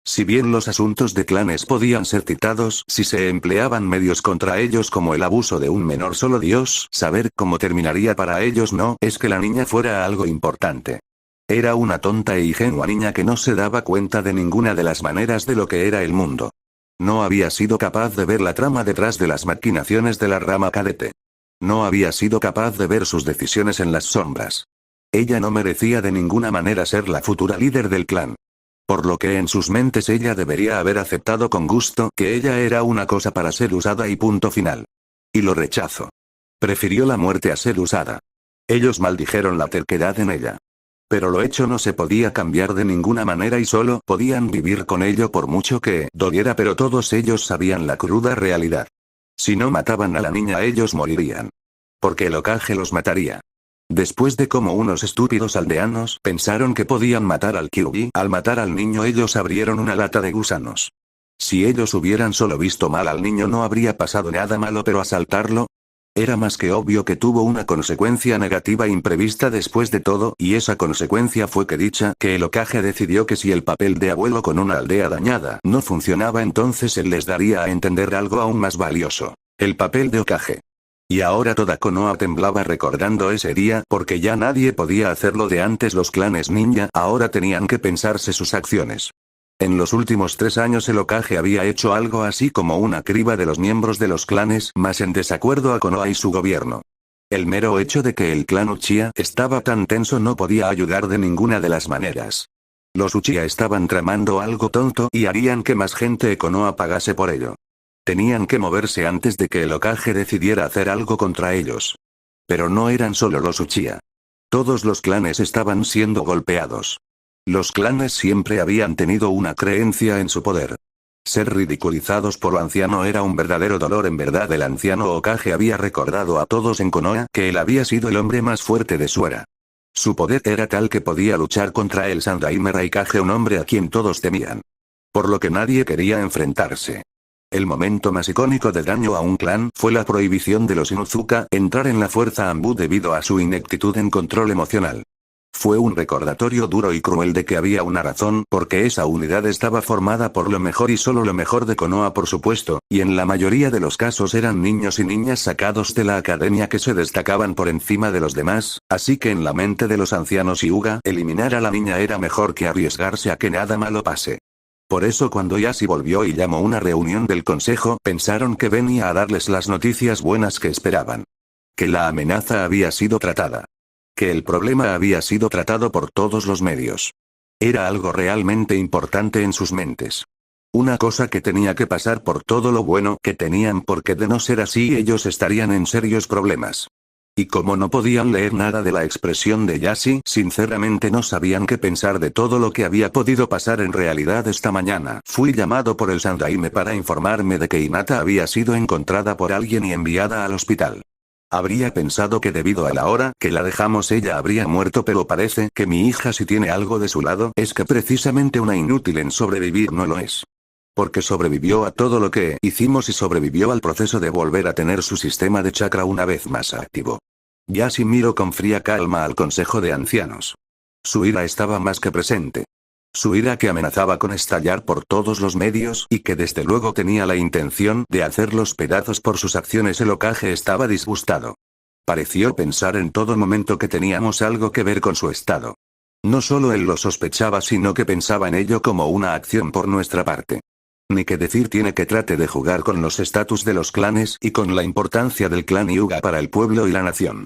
Speaker 2: Si bien los asuntos de clanes podían ser citados si se empleaban medios contra ellos como el abuso de un menor, solo Dios saber cómo terminaría para ellos. No es que la niña fuera algo importante. Era una tonta e ingenua niña que no se daba cuenta de ninguna de las maneras de lo que era el mundo. No había sido capaz de ver la trama detrás de las maquinaciones de la rama cadete. No había sido capaz de ver sus decisiones en las sombras. Ella no merecía de ninguna manera ser la futura líder del clan. Por lo que en sus mentes ella debería haber aceptado con gusto que ella era una cosa para ser usada y punto final. Y lo rechazó. Prefirió la muerte a ser usada. Ellos maldijeron la terquedad en ella. Pero lo hecho no se podía cambiar de ninguna manera y solo podían vivir con ello por mucho que doliera, pero todos ellos sabían la cruda realidad. Si no mataban a la niña ellos morirían. Porque el Hokage los mataría. Después de como unos estúpidos aldeanos pensaron que podían matar al Kyuubi, al matar al niño ellos abrieron una lata de gusanos. Si ellos hubieran solo visto mal al niño no habría pasado nada malo, pero asaltarlo. Era más que obvio que tuvo una consecuencia negativa imprevista después de todo, y esa consecuencia fue que el Hokage decidió que si el papel de abuelo con una aldea dañada no funcionaba, entonces él les daría a entender algo aún más valioso: el papel de Hokage. Y ahora toda Konoha temblaba recordando ese día, porque ya nadie podía hacerlo de antes. Los clanes ninja ahora tenían que pensarse sus acciones. En los últimos 3 años el Hokage había hecho algo así como una criba de los miembros de los clanes, más en desacuerdo a Konoha y su gobierno. El mero hecho de que el clan Uchiha estaba tan tenso no podía ayudar de ninguna de las maneras. Los Uchiha estaban tramando algo tonto y harían que más gente de Konoha pagase por ello. Tenían que moverse antes de que el Hokage decidiera hacer algo contra ellos. Pero no eran solo los Uchiha. Todos los clanes estaban siendo golpeados. Los clanes siempre habían tenido una creencia en su poder. Ser ridiculizados por lo anciano era un verdadero dolor. En verdad, el anciano Hokage había recordado a todos en Konoha que él había sido el hombre más fuerte de su era. Su poder era tal que podía luchar contra el Sandaime Raikage, un hombre a quien todos temían. Por lo que nadie quería enfrentarse. El momento más icónico de daño a un clan fue la prohibición de los Inuzuka entrar en la fuerza Anbu debido a su ineptitud en control emocional. Fue un recordatorio duro y cruel de que había una razón, porque esa unidad estaba formada por lo mejor y solo lo mejor de Konoha, por supuesto, y en la mayoría de los casos eran niños y niñas sacados de la academia que se destacaban por encima de los demás, así que en la mente de los ancianos Hyuga, eliminar a la niña era mejor que arriesgarse a que nada malo pase. Por eso cuando Yashi volvió y llamó una reunión del consejo, pensaron que venía a darles las noticias buenas que esperaban. Que la amenaza había sido tratada. Que el problema había sido tratado por todos los medios. Era algo realmente importante en sus mentes. Una cosa que tenía que pasar por todo lo bueno que tenían, porque de no ser así ellos estarían en serios problemas. Y como no podían leer nada de la expresión de Yashi, sinceramente no sabían qué pensar de todo lo que había podido pasar. En realidad, esta mañana fui llamado por el Sandaime para informarme de que Hinata había sido encontrada por alguien y enviada al hospital. Habría pensado que debido a la hora que la dejamos ella habría muerto, pero parece que mi hija sí tiene algo de su lado. Es que precisamente una inútil en sobrevivir no lo es. Porque sobrevivió a todo lo que hicimos y sobrevivió al proceso de volver a tener su sistema de chakra una vez más activo. Yashi miró con fría calma al consejo de ancianos. Su ira estaba más que presente. Su ira que amenazaba con estallar por todos los medios y que desde luego tenía la intención de hacerlos pedazos por sus acciones. El Hokage estaba disgustado. Pareció pensar en todo momento que teníamos algo que ver con su estado. No solo él lo sospechaba, sino que pensaba en ello como una acción por nuestra parte. Ni que decir tiene que trate de jugar con los estatus de los clanes y con la importancia del clan Hyuga para el pueblo y la nación.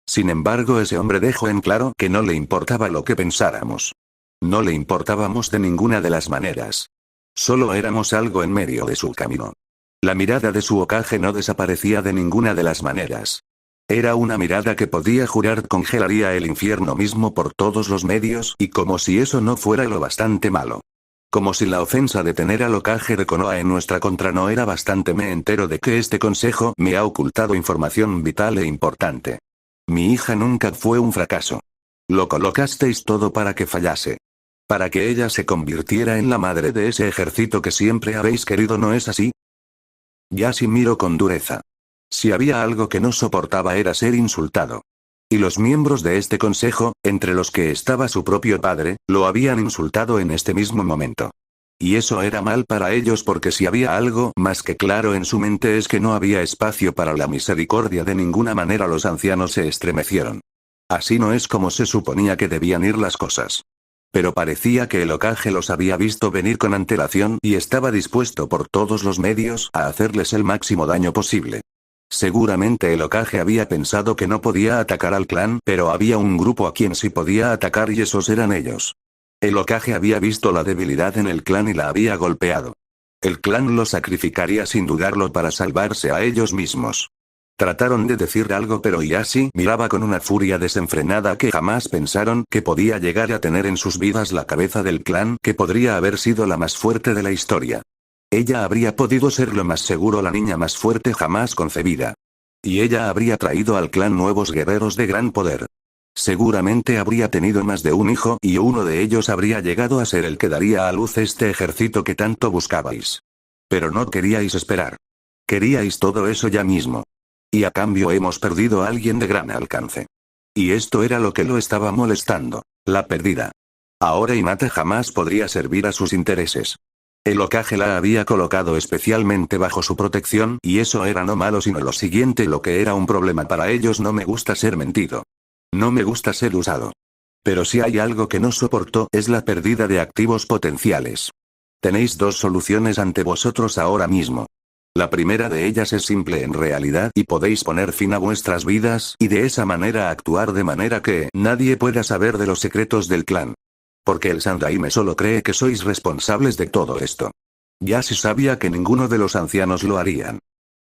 Speaker 2: Sin embargo, ese hombre dejó en claro que no le importaba lo que pensáramos. No le importábamos de ninguna de las maneras. Solo éramos algo en medio de su camino. La mirada de su Hokage no desaparecía de ninguna de las maneras. Era una mirada que podía jurar congelaría el infierno mismo por todos los medios, y como si eso no fuera lo bastante malo. Como si la ofensa de tener al Hokage de Konoha en nuestra contra no era bastante. Me entero de que este consejo me ha ocultado información vital e importante. Mi hija nunca fue un fracaso. Lo colocasteis todo para que fallase. Para que ella se convirtiera en la madre de ese ejército que siempre habéis querido, ¿no es así? Yashi miró con dureza. Si había algo que no soportaba era ser insultado. Y los miembros de este consejo, entre los que estaba su propio padre, lo habían insultado en este mismo momento. Y eso era mal para ellos, porque si había algo más que claro en su mente es que no había espacio para la misericordia de ninguna manera. Los ancianos se estremecieron. Así no es como se suponía que debían ir las cosas. Pero parecía que el Hokage los había visto venir con antelación y estaba dispuesto por todos los medios a hacerles el máximo daño posible. Seguramente el Hokage había pensado que no podía atacar al clan, pero había un grupo a quien sí podía atacar y esos eran ellos. El Hokage había visto la debilidad en el clan y la había golpeado. El clan lo sacrificaría sin dudarlo para salvarse a ellos mismos. Trataron de decir algo, pero Yashi miraba con una furia desenfrenada que jamás pensaron que podía llegar a tener en sus vidas. La cabeza del clan, que podría haber sido la más fuerte de la historia. Ella habría podido ser lo más seguro la niña más fuerte jamás concebida. Y ella habría traído al clan nuevos guerreros de gran poder. Seguramente habría tenido más de un hijo y uno de ellos habría llegado a ser el que daría a luz este ejército que tanto buscabais. Pero no queríais esperar. Queríais todo eso ya mismo. Y a cambio hemos perdido a alguien de gran alcance. Y esto era lo que lo estaba molestando. La pérdida. Ahora Hinata jamás podría servir a sus intereses. El Hokage la había colocado especialmente bajo su protección y eso era no malo sino lo siguiente lo que era un problema para ellos. No me gusta ser mentido. No me gusta ser usado. Pero si hay algo que no soporto es la pérdida de activos potenciales. Tenéis dos soluciones ante vosotros ahora mismo. La primera de ellas es simple en realidad y podéis poner fin a vuestras vidas y de esa manera actuar de manera que nadie pueda saber de los secretos del clan. Porque el Sandaime solo cree que sois responsables de todo esto. Ya se sabía que ninguno de los ancianos lo harían.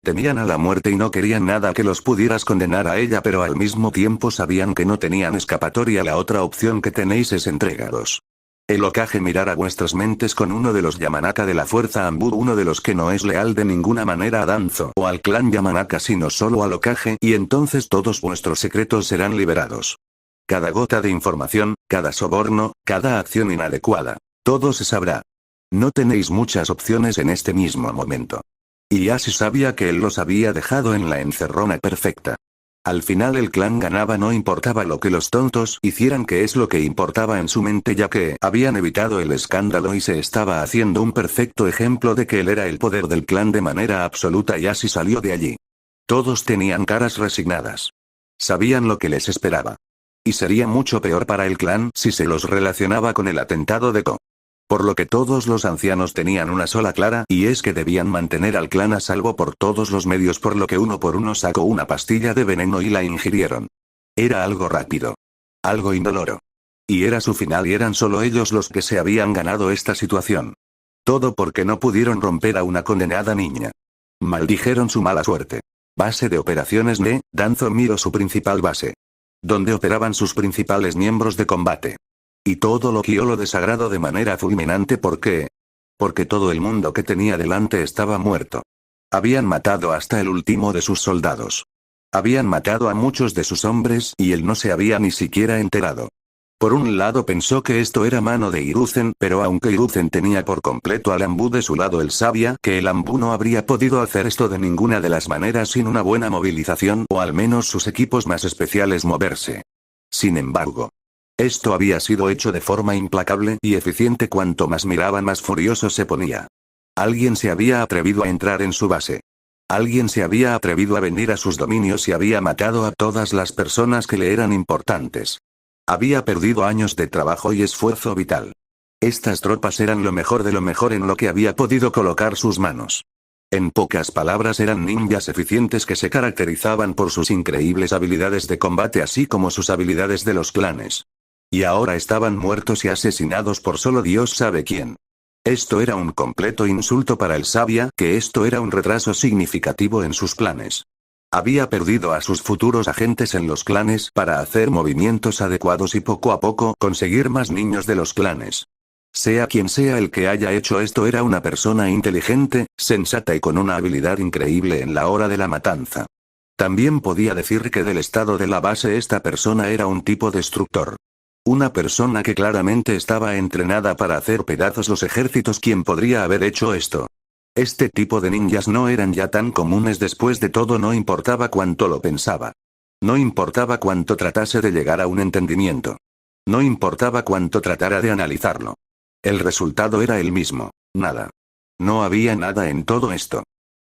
Speaker 2: Temían a la muerte y no querían nada que los pudieras condenar a ella, pero al mismo tiempo sabían que no tenían escapatoria. La otra opción que tenéis es entregaros. El Hokage mirará vuestras mentes con uno de los Yamanaka de la fuerza Anbu, uno de los que no es leal de ninguna manera a Danzo o al clan Yamanaka sino solo al Hokage, y entonces todos vuestros secretos serán liberados. Cada gota de información, cada soborno, cada acción inadecuada, todo se sabrá. No tenéis muchas opciones en este mismo momento. Y ya se sabía que él los había dejado en la encerrona perfecta. Al final el clan ganaba, no importaba lo que los tontos hicieran, que es lo que importaba en su mente, ya que habían evitado el escándalo y se estaba haciendo un perfecto ejemplo de que él era el poder del clan de manera absoluta, y así salió de allí. Todos tenían caras resignadas. Sabían lo que les esperaba. Y sería mucho peor para el clan si se los relacionaba con el atentado de Ko. Por lo que todos los ancianos tenían una sola clara, y es que debían mantener al clan a salvo por todos los medios, por lo que uno por uno sacó una pastilla de veneno y la ingirieron. Era algo rápido. Algo indoloro. Y era su final, y eran solo ellos los que se habían ganado esta situación. Todo porque no pudieron romper a una condenada niña. Maldijeron su mala suerte. Base de operaciones de Danzo Miro, su principal base. Donde operaban sus principales miembros de combate. Y todo lo guió lo desagrado de manera fulminante. ¿Por qué? Porque todo el mundo que tenía delante estaba muerto. Habían matado hasta el último de sus soldados. Habían matado a muchos de sus hombres y él no se había ni siquiera enterado. Por un lado pensó que esto era mano de Hiruzen, pero aunque Hiruzen tenía por completo al Anbu de su lado, él sabía que el Anbu no habría podido hacer esto de ninguna de las maneras sin una buena movilización o al menos sus equipos más especiales moverse. Sin embargo, esto había sido hecho de forma implacable y eficiente. Cuanto más miraban más furioso se ponía. Alguien se había atrevido a entrar en su base. Alguien se había atrevido a venir a sus dominios y había matado a todas las personas que le eran importantes. Había perdido años de trabajo y esfuerzo vital. Estas tropas eran lo mejor de lo mejor en lo que había podido colocar sus manos. En pocas palabras, eran ninjas eficientes que se caracterizaban por sus increíbles habilidades de combate así como sus habilidades de los clanes. Y ahora estaban muertos y asesinados por solo Dios sabe quién. Esto era un completo insulto para él. Sabía que esto era un retraso significativo en sus planes. Había perdido a sus futuros agentes en los clanes para hacer movimientos adecuados y poco a poco conseguir más niños de los clanes. Sea quien sea el que haya hecho esto, era una persona inteligente, sensata y con una habilidad increíble en la hora de la matanza. También podía decir que del estado de la base esta persona era un tipo destructor. Una persona que claramente estaba entrenada para hacer pedazos los ejércitos. ¿Quién podría haber hecho esto? Este tipo de ninjas no eran ya tan comunes. Después de todo, no importaba cuánto lo pensaba. No importaba cuánto tratase de llegar a un entendimiento. No importaba cuánto tratara de analizarlo. El resultado era el mismo. Nada. No había nada en todo esto.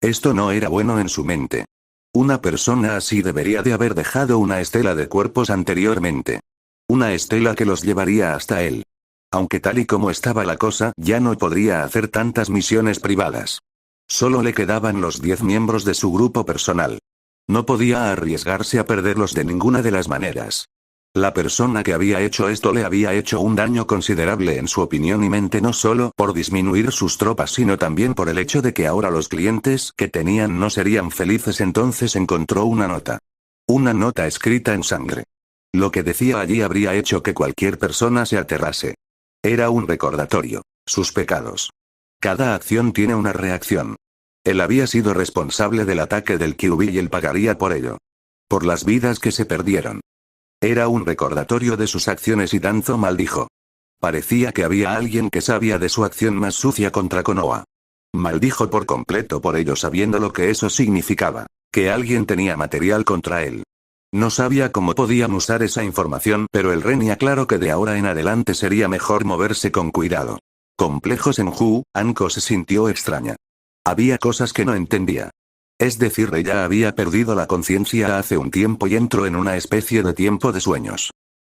Speaker 2: Esto no era bueno en su mente. Una persona así debería de haber dejado una estela de cuerpos anteriormente. Una estela que los llevaría hasta él. Aunque tal y como estaba la cosa, ya no podría hacer tantas misiones privadas. Solo le quedaban los 10 miembros de su grupo personal. No podía arriesgarse a perderlos de ninguna de las maneras. La persona que había hecho esto le había hecho un daño considerable en su opinión y mente, no solo por disminuir sus tropas sino también por el hecho de que ahora los clientes que tenían no serían felices. Entonces encontró una nota. Una nota escrita en sangre. Lo que decía allí habría hecho que cualquier persona se aterrase. Era un recordatorio. Sus pecados. Cada acción tiene una reacción. Él había sido responsable del ataque del Kyuubi y él pagaría por ello. Por las vidas que se perdieron. Era un recordatorio de sus acciones y Danzo maldijo. Parecía que había alguien que sabía de su acción más sucia contra Konoha. Maldijo por completo por ello, sabiendo lo que eso significaba. que alguien tenía material contra él. No sabía cómo podían usar esa información, pero el Ren aclaró que de ahora en adelante sería mejor moverse con cuidado. Complejo Senju, Anko se sintió extraña. Había cosas que no entendía. Es decir, ella había perdido la conciencia hace un tiempo y entró en una especie de tiempo de sueños.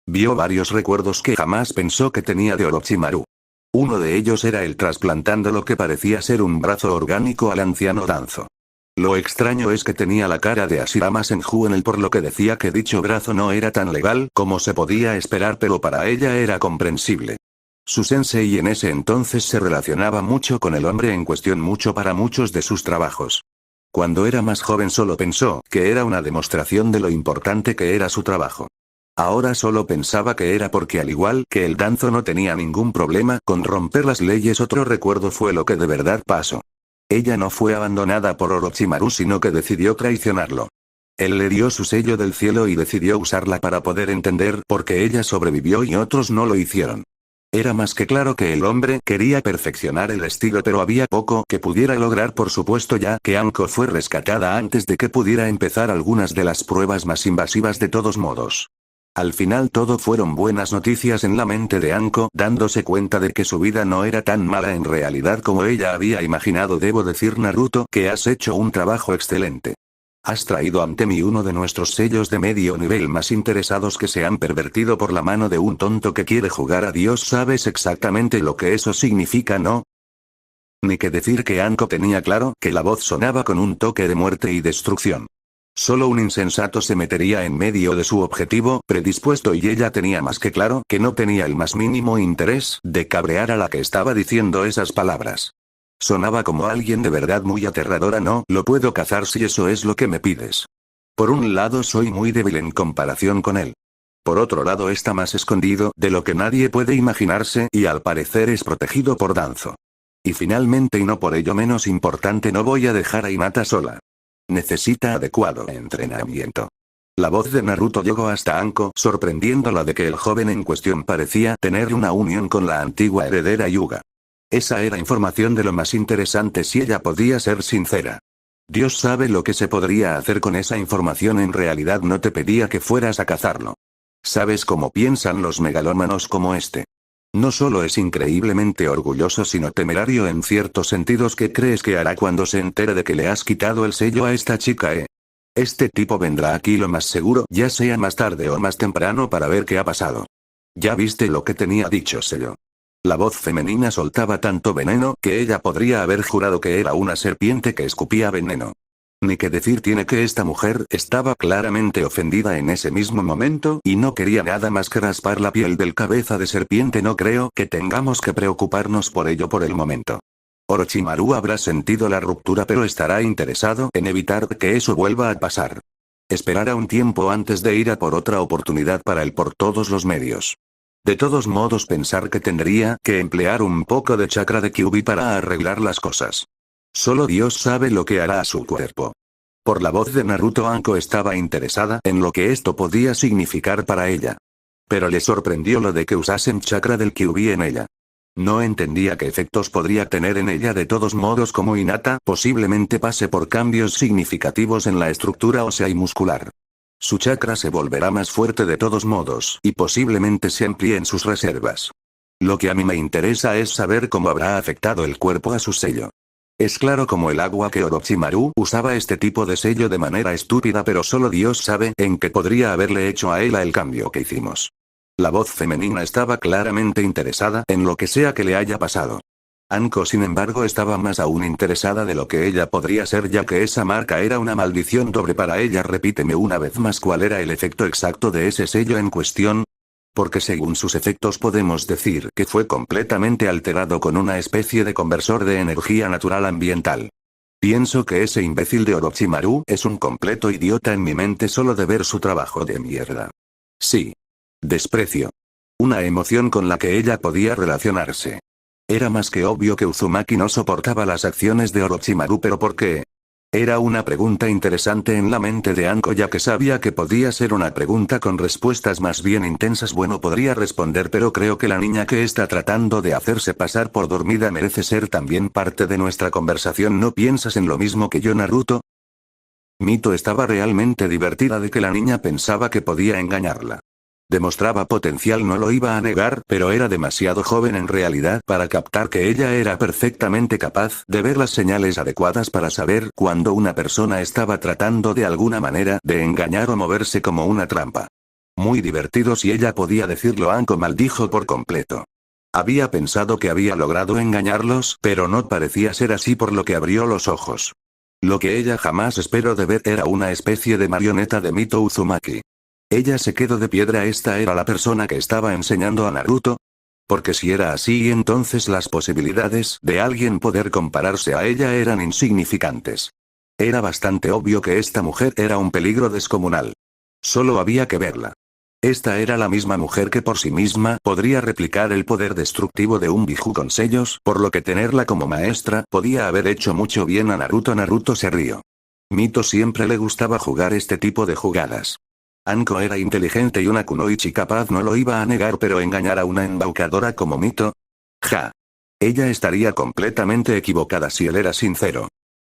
Speaker 2: Vio varios recuerdos que jamás pensó que tenía de Orochimaru. Uno de ellos era el trasplantando lo que parecía ser un brazo orgánico al anciano Danzo. Lo extraño es que tenía la cara de Hashirama Senju en él, por lo que decía que dicho brazo no era tan legal como se podía esperar, pero para ella era comprensible. Su sensei en ese entonces se relacionaba mucho con el hombre en cuestión, mucho para muchos de sus trabajos. Cuando era más joven solo pensó que era una demostración de lo importante que era su trabajo. Ahora solo pensaba que era porque al igual que el Danzo no tenía ningún problema con romper las leyes. Otro recuerdo fue lo que de verdad pasó. Ella no fue abandonada por Orochimaru, sino que decidió traicionarlo. Él le dio su sello del cielo y decidió usarla para poder entender por qué ella sobrevivió y otros no lo hicieron. Era más que claro que el hombre quería perfeccionar el estilo, pero había poco que pudiera lograr, por supuesto, ya que Anko fue rescatada antes de que pudiera empezar algunas de las pruebas más invasivas. De todos modos, al final todo fueron buenas noticias en la mente de Anko, dándose cuenta de que su vida no era tan mala en realidad como ella había imaginado. Debo decir, Naruto, que has hecho un trabajo excelente. Has traído ante mí uno de nuestros sellos de medio nivel más interesados que se han pervertido por la mano de un tonto que quiere jugar a Dios. Sabes exactamente lo que eso significa, ¿no? Ni que decir que Anko tenía claro que la voz sonaba con un toque de muerte y destrucción. Solo un insensato se metería en medio de su objetivo predispuesto, y ella tenía más que claro que no tenía el más mínimo interés de cabrear a la que estaba diciendo esas palabras. Sonaba como alguien de verdad muy aterradora. No lo puedo cazar si eso es lo que me pides. Por un lado soy muy débil en comparación con él. Por otro lado está más escondido de lo que nadie puede imaginarse y al parecer es protegido por Danzo. Y finalmente, y no por ello menos importante, no voy a dejar a Hinata sola. Necesita adecuado entrenamiento. La voz de Naruto llegó hasta Anko, sorprendiéndola de que el joven en cuestión parecía tener una unión con la antigua heredera Hyuga. Esa era información de lo más interesante si ella podía ser sincera. Dios sabe lo que se podría hacer con esa información. En realidad no te pedía que fueras a cazarlo. ¿Sabes cómo piensan los megalómanos como este? No solo es increíblemente orgulloso, sino temerario en ciertos sentidos. ¿Qué crees que hará cuando se entere de que le has quitado el sello a esta chica, Este tipo vendrá aquí lo más seguro, ya sea más tarde o más temprano, para ver qué ha pasado. ¿Ya viste lo que tenía dicho sello? La voz femenina soltaba tanto veneno que ella podría haber jurado que era una serpiente que escupía veneno. Ni que decir tiene que esta mujer estaba claramente ofendida en ese mismo momento y no quería nada más que raspar la piel del cabeza de serpiente. No creo que tengamos que preocuparnos por ello por el momento. Orochimaru habrá sentido la ruptura, pero estará interesado en evitar que eso vuelva a pasar. Esperará un tiempo antes de ir a por otra oportunidad para él por todos los medios. De todos modos, pensar que tendría que emplear un poco de chakra de Kyuubi para arreglar las cosas. Solo Dios sabe lo que hará a su cuerpo. Por la voz de Naruto, Anko estaba interesada en lo que esto podía significar para ella. Pero le sorprendió lo de que usasen chakra del Kyuubi en ella. No entendía qué efectos podría tener en ella. De todos modos, como Hinata posiblemente pase por cambios significativos en la estructura ósea y muscular. Su chakra se volverá más fuerte de todos modos, y posiblemente se amplíen sus reservas. Lo que a mí me interesa es saber cómo habrá afectado el cuerpo a su sello. Es claro como el agua que Orochimaru usaba este tipo de sello de manera estúpida, pero solo Dios sabe en qué podría haberle hecho a él el cambio que hicimos. La voz femenina estaba claramente interesada en lo que sea que le haya pasado. Anko, sin embargo, estaba más aún interesada de lo que ella podría ser, ya que esa marca era una maldición doble para ella. Repíteme una vez más cuál era el efecto exacto de ese sello en cuestión. Porque según sus efectos podemos decir que fue completamente alterado con una especie de conversor de energía natural ambiental. Pienso que ese imbécil de Orochimaru es un completo idiota en mi mente solo de ver su trabajo de mierda. Sí. Desprecio. Una emoción con la que ella podía relacionarse. Era más que obvio que Uzumaki no soportaba las acciones de Orochimaru, pero ¿por qué? Era una pregunta interesante en la mente de Anko, ya que sabía que podía ser una pregunta con respuestas más bien intensas. Bueno, podría responder, pero creo que la niña que está tratando de hacerse pasar por dormida merece ser también parte de nuestra conversación. ¿No piensas en lo mismo que yo, Naruto? Mito estaba realmente divertida de que la niña pensaba que podía engañarla. Demostraba potencial, no lo iba a negar, pero era demasiado joven en realidad para captar que ella era perfectamente capaz de ver las señales adecuadas para saber cuando una persona estaba tratando de alguna manera de engañar o moverse como una trampa. Muy divertido si ella podía decirlo. Anko maldijo por completo. Había pensado que había logrado engañarlos, pero no parecía ser así, por lo que abrió los ojos. Lo que ella jamás esperó de ver era una especie de marioneta de Mito Uzumaki. Ella se quedó de piedra. ¿Esta era la persona que estaba enseñando a Naruto? Porque si era así, entonces las posibilidades de alguien poder compararse a ella eran insignificantes. Era bastante obvio que esta mujer era un peligro descomunal. Solo había que verla. Esta era la misma mujer que por sí misma podría replicar el poder destructivo de un Biju con sellos, por lo que tenerla como maestra podía haber hecho mucho bien a Naruto. Naruto se rió. Mito siempre le gustaba jugar este tipo de jugadas. Anko era inteligente y una kunoichi capaz, no lo iba a negar, pero engañar a una embaucadora como Mito. Ja. Ella estaría completamente equivocada si él era sincero.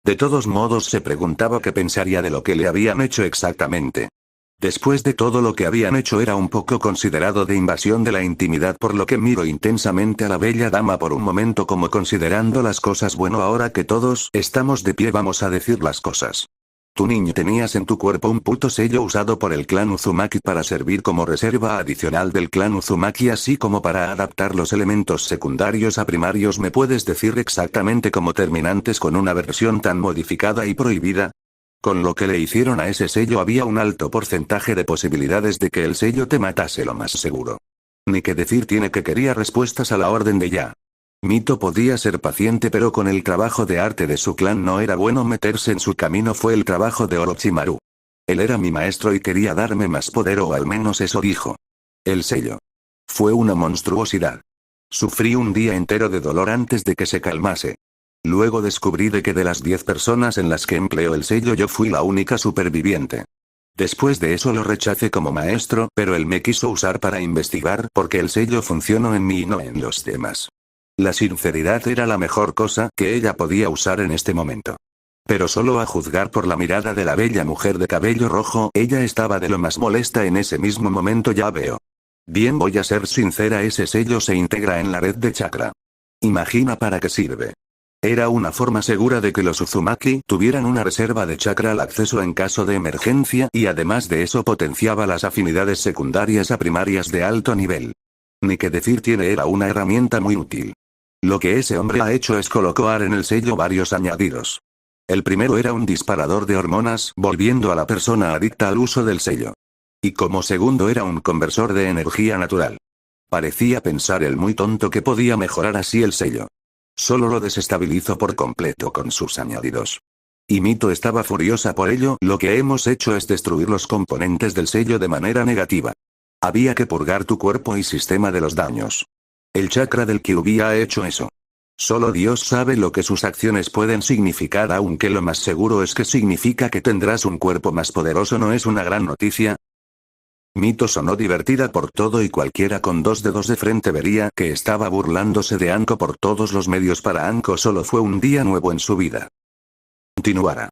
Speaker 2: De todos modos, se preguntaba qué pensaría de lo que le habían hecho exactamente. Después de todo lo que habían hecho, era un poco considerado de invasión de la intimidad, por lo que miró intensamente a la bella dama por un momento, como considerando las cosas. Bueno, ahora que todos estamos de pie, vamos a decir las cosas. Tu niño, tenías en tu cuerpo un puto sello usado por el clan Uzumaki para servir como reserva adicional del clan Uzumaki, así como para adaptar los elementos secundarios a primarios. ¿Me puedes decir exactamente cómo terminantes con una versión tan modificada y prohibida? Con lo que le hicieron a ese sello había un alto porcentaje de posibilidades de que el sello te matase, lo más seguro. Ni que decir tiene que quería respuestas a la orden de ya. Mito podía ser paciente, pero con el trabajo de arte de su clan no era bueno meterse en su camino. Fue el trabajo de Orochimaru. Él era mi maestro y quería darme más poder, o al menos eso dijo. El sello. Fue una monstruosidad. Sufrí un día entero de dolor antes de que se calmase. Luego descubrí de que de las 10 personas en las que empleó el sello, yo fui la única superviviente. Después de eso lo rechacé como maestro, pero él me quiso usar para investigar porque el sello funcionó en mí y no en los demás. La sinceridad era la mejor cosa que ella podía usar en este momento. Pero solo a juzgar por la mirada de la bella mujer de cabello rojo, ella estaba de lo más molesta en ese mismo momento. Ya veo. Bien, voy a ser sincera, ese sello se integra en la red de chakra. Imagina para qué sirve. Era una forma segura de que los Uzumaki tuvieran una reserva de chakra al acceso en caso de emergencia, y además de eso potenciaba las afinidades secundarias a primarias de alto nivel. Ni que decir tiene, era una herramienta muy útil. Lo que ese hombre ha hecho es colocar en el sello varios añadidos. El primero era un disparador de hormonas, volviendo a la persona adicta al uso del sello. Y como segundo era un conversor de energía natural. Parecía pensar el muy tonto que podía mejorar así el sello. Solo lo desestabilizó por completo con sus añadidos. Y Mito estaba furiosa por ello. Lo que hemos hecho es destruir los componentes del sello de manera negativa. Había que purgar tu cuerpo y sistema de los daños. El chakra del Kyuubi ha hecho eso. Solo Dios sabe lo que sus acciones pueden significar, aunque lo más seguro es que significa que tendrás un cuerpo más poderoso. ¿No es una gran noticia? Mito sonó divertida por todo, y cualquiera con 2 dedos de frente vería que estaba burlándose de Anko por todos los medios. Para Anko solo fue un día nuevo en su vida. Continuará.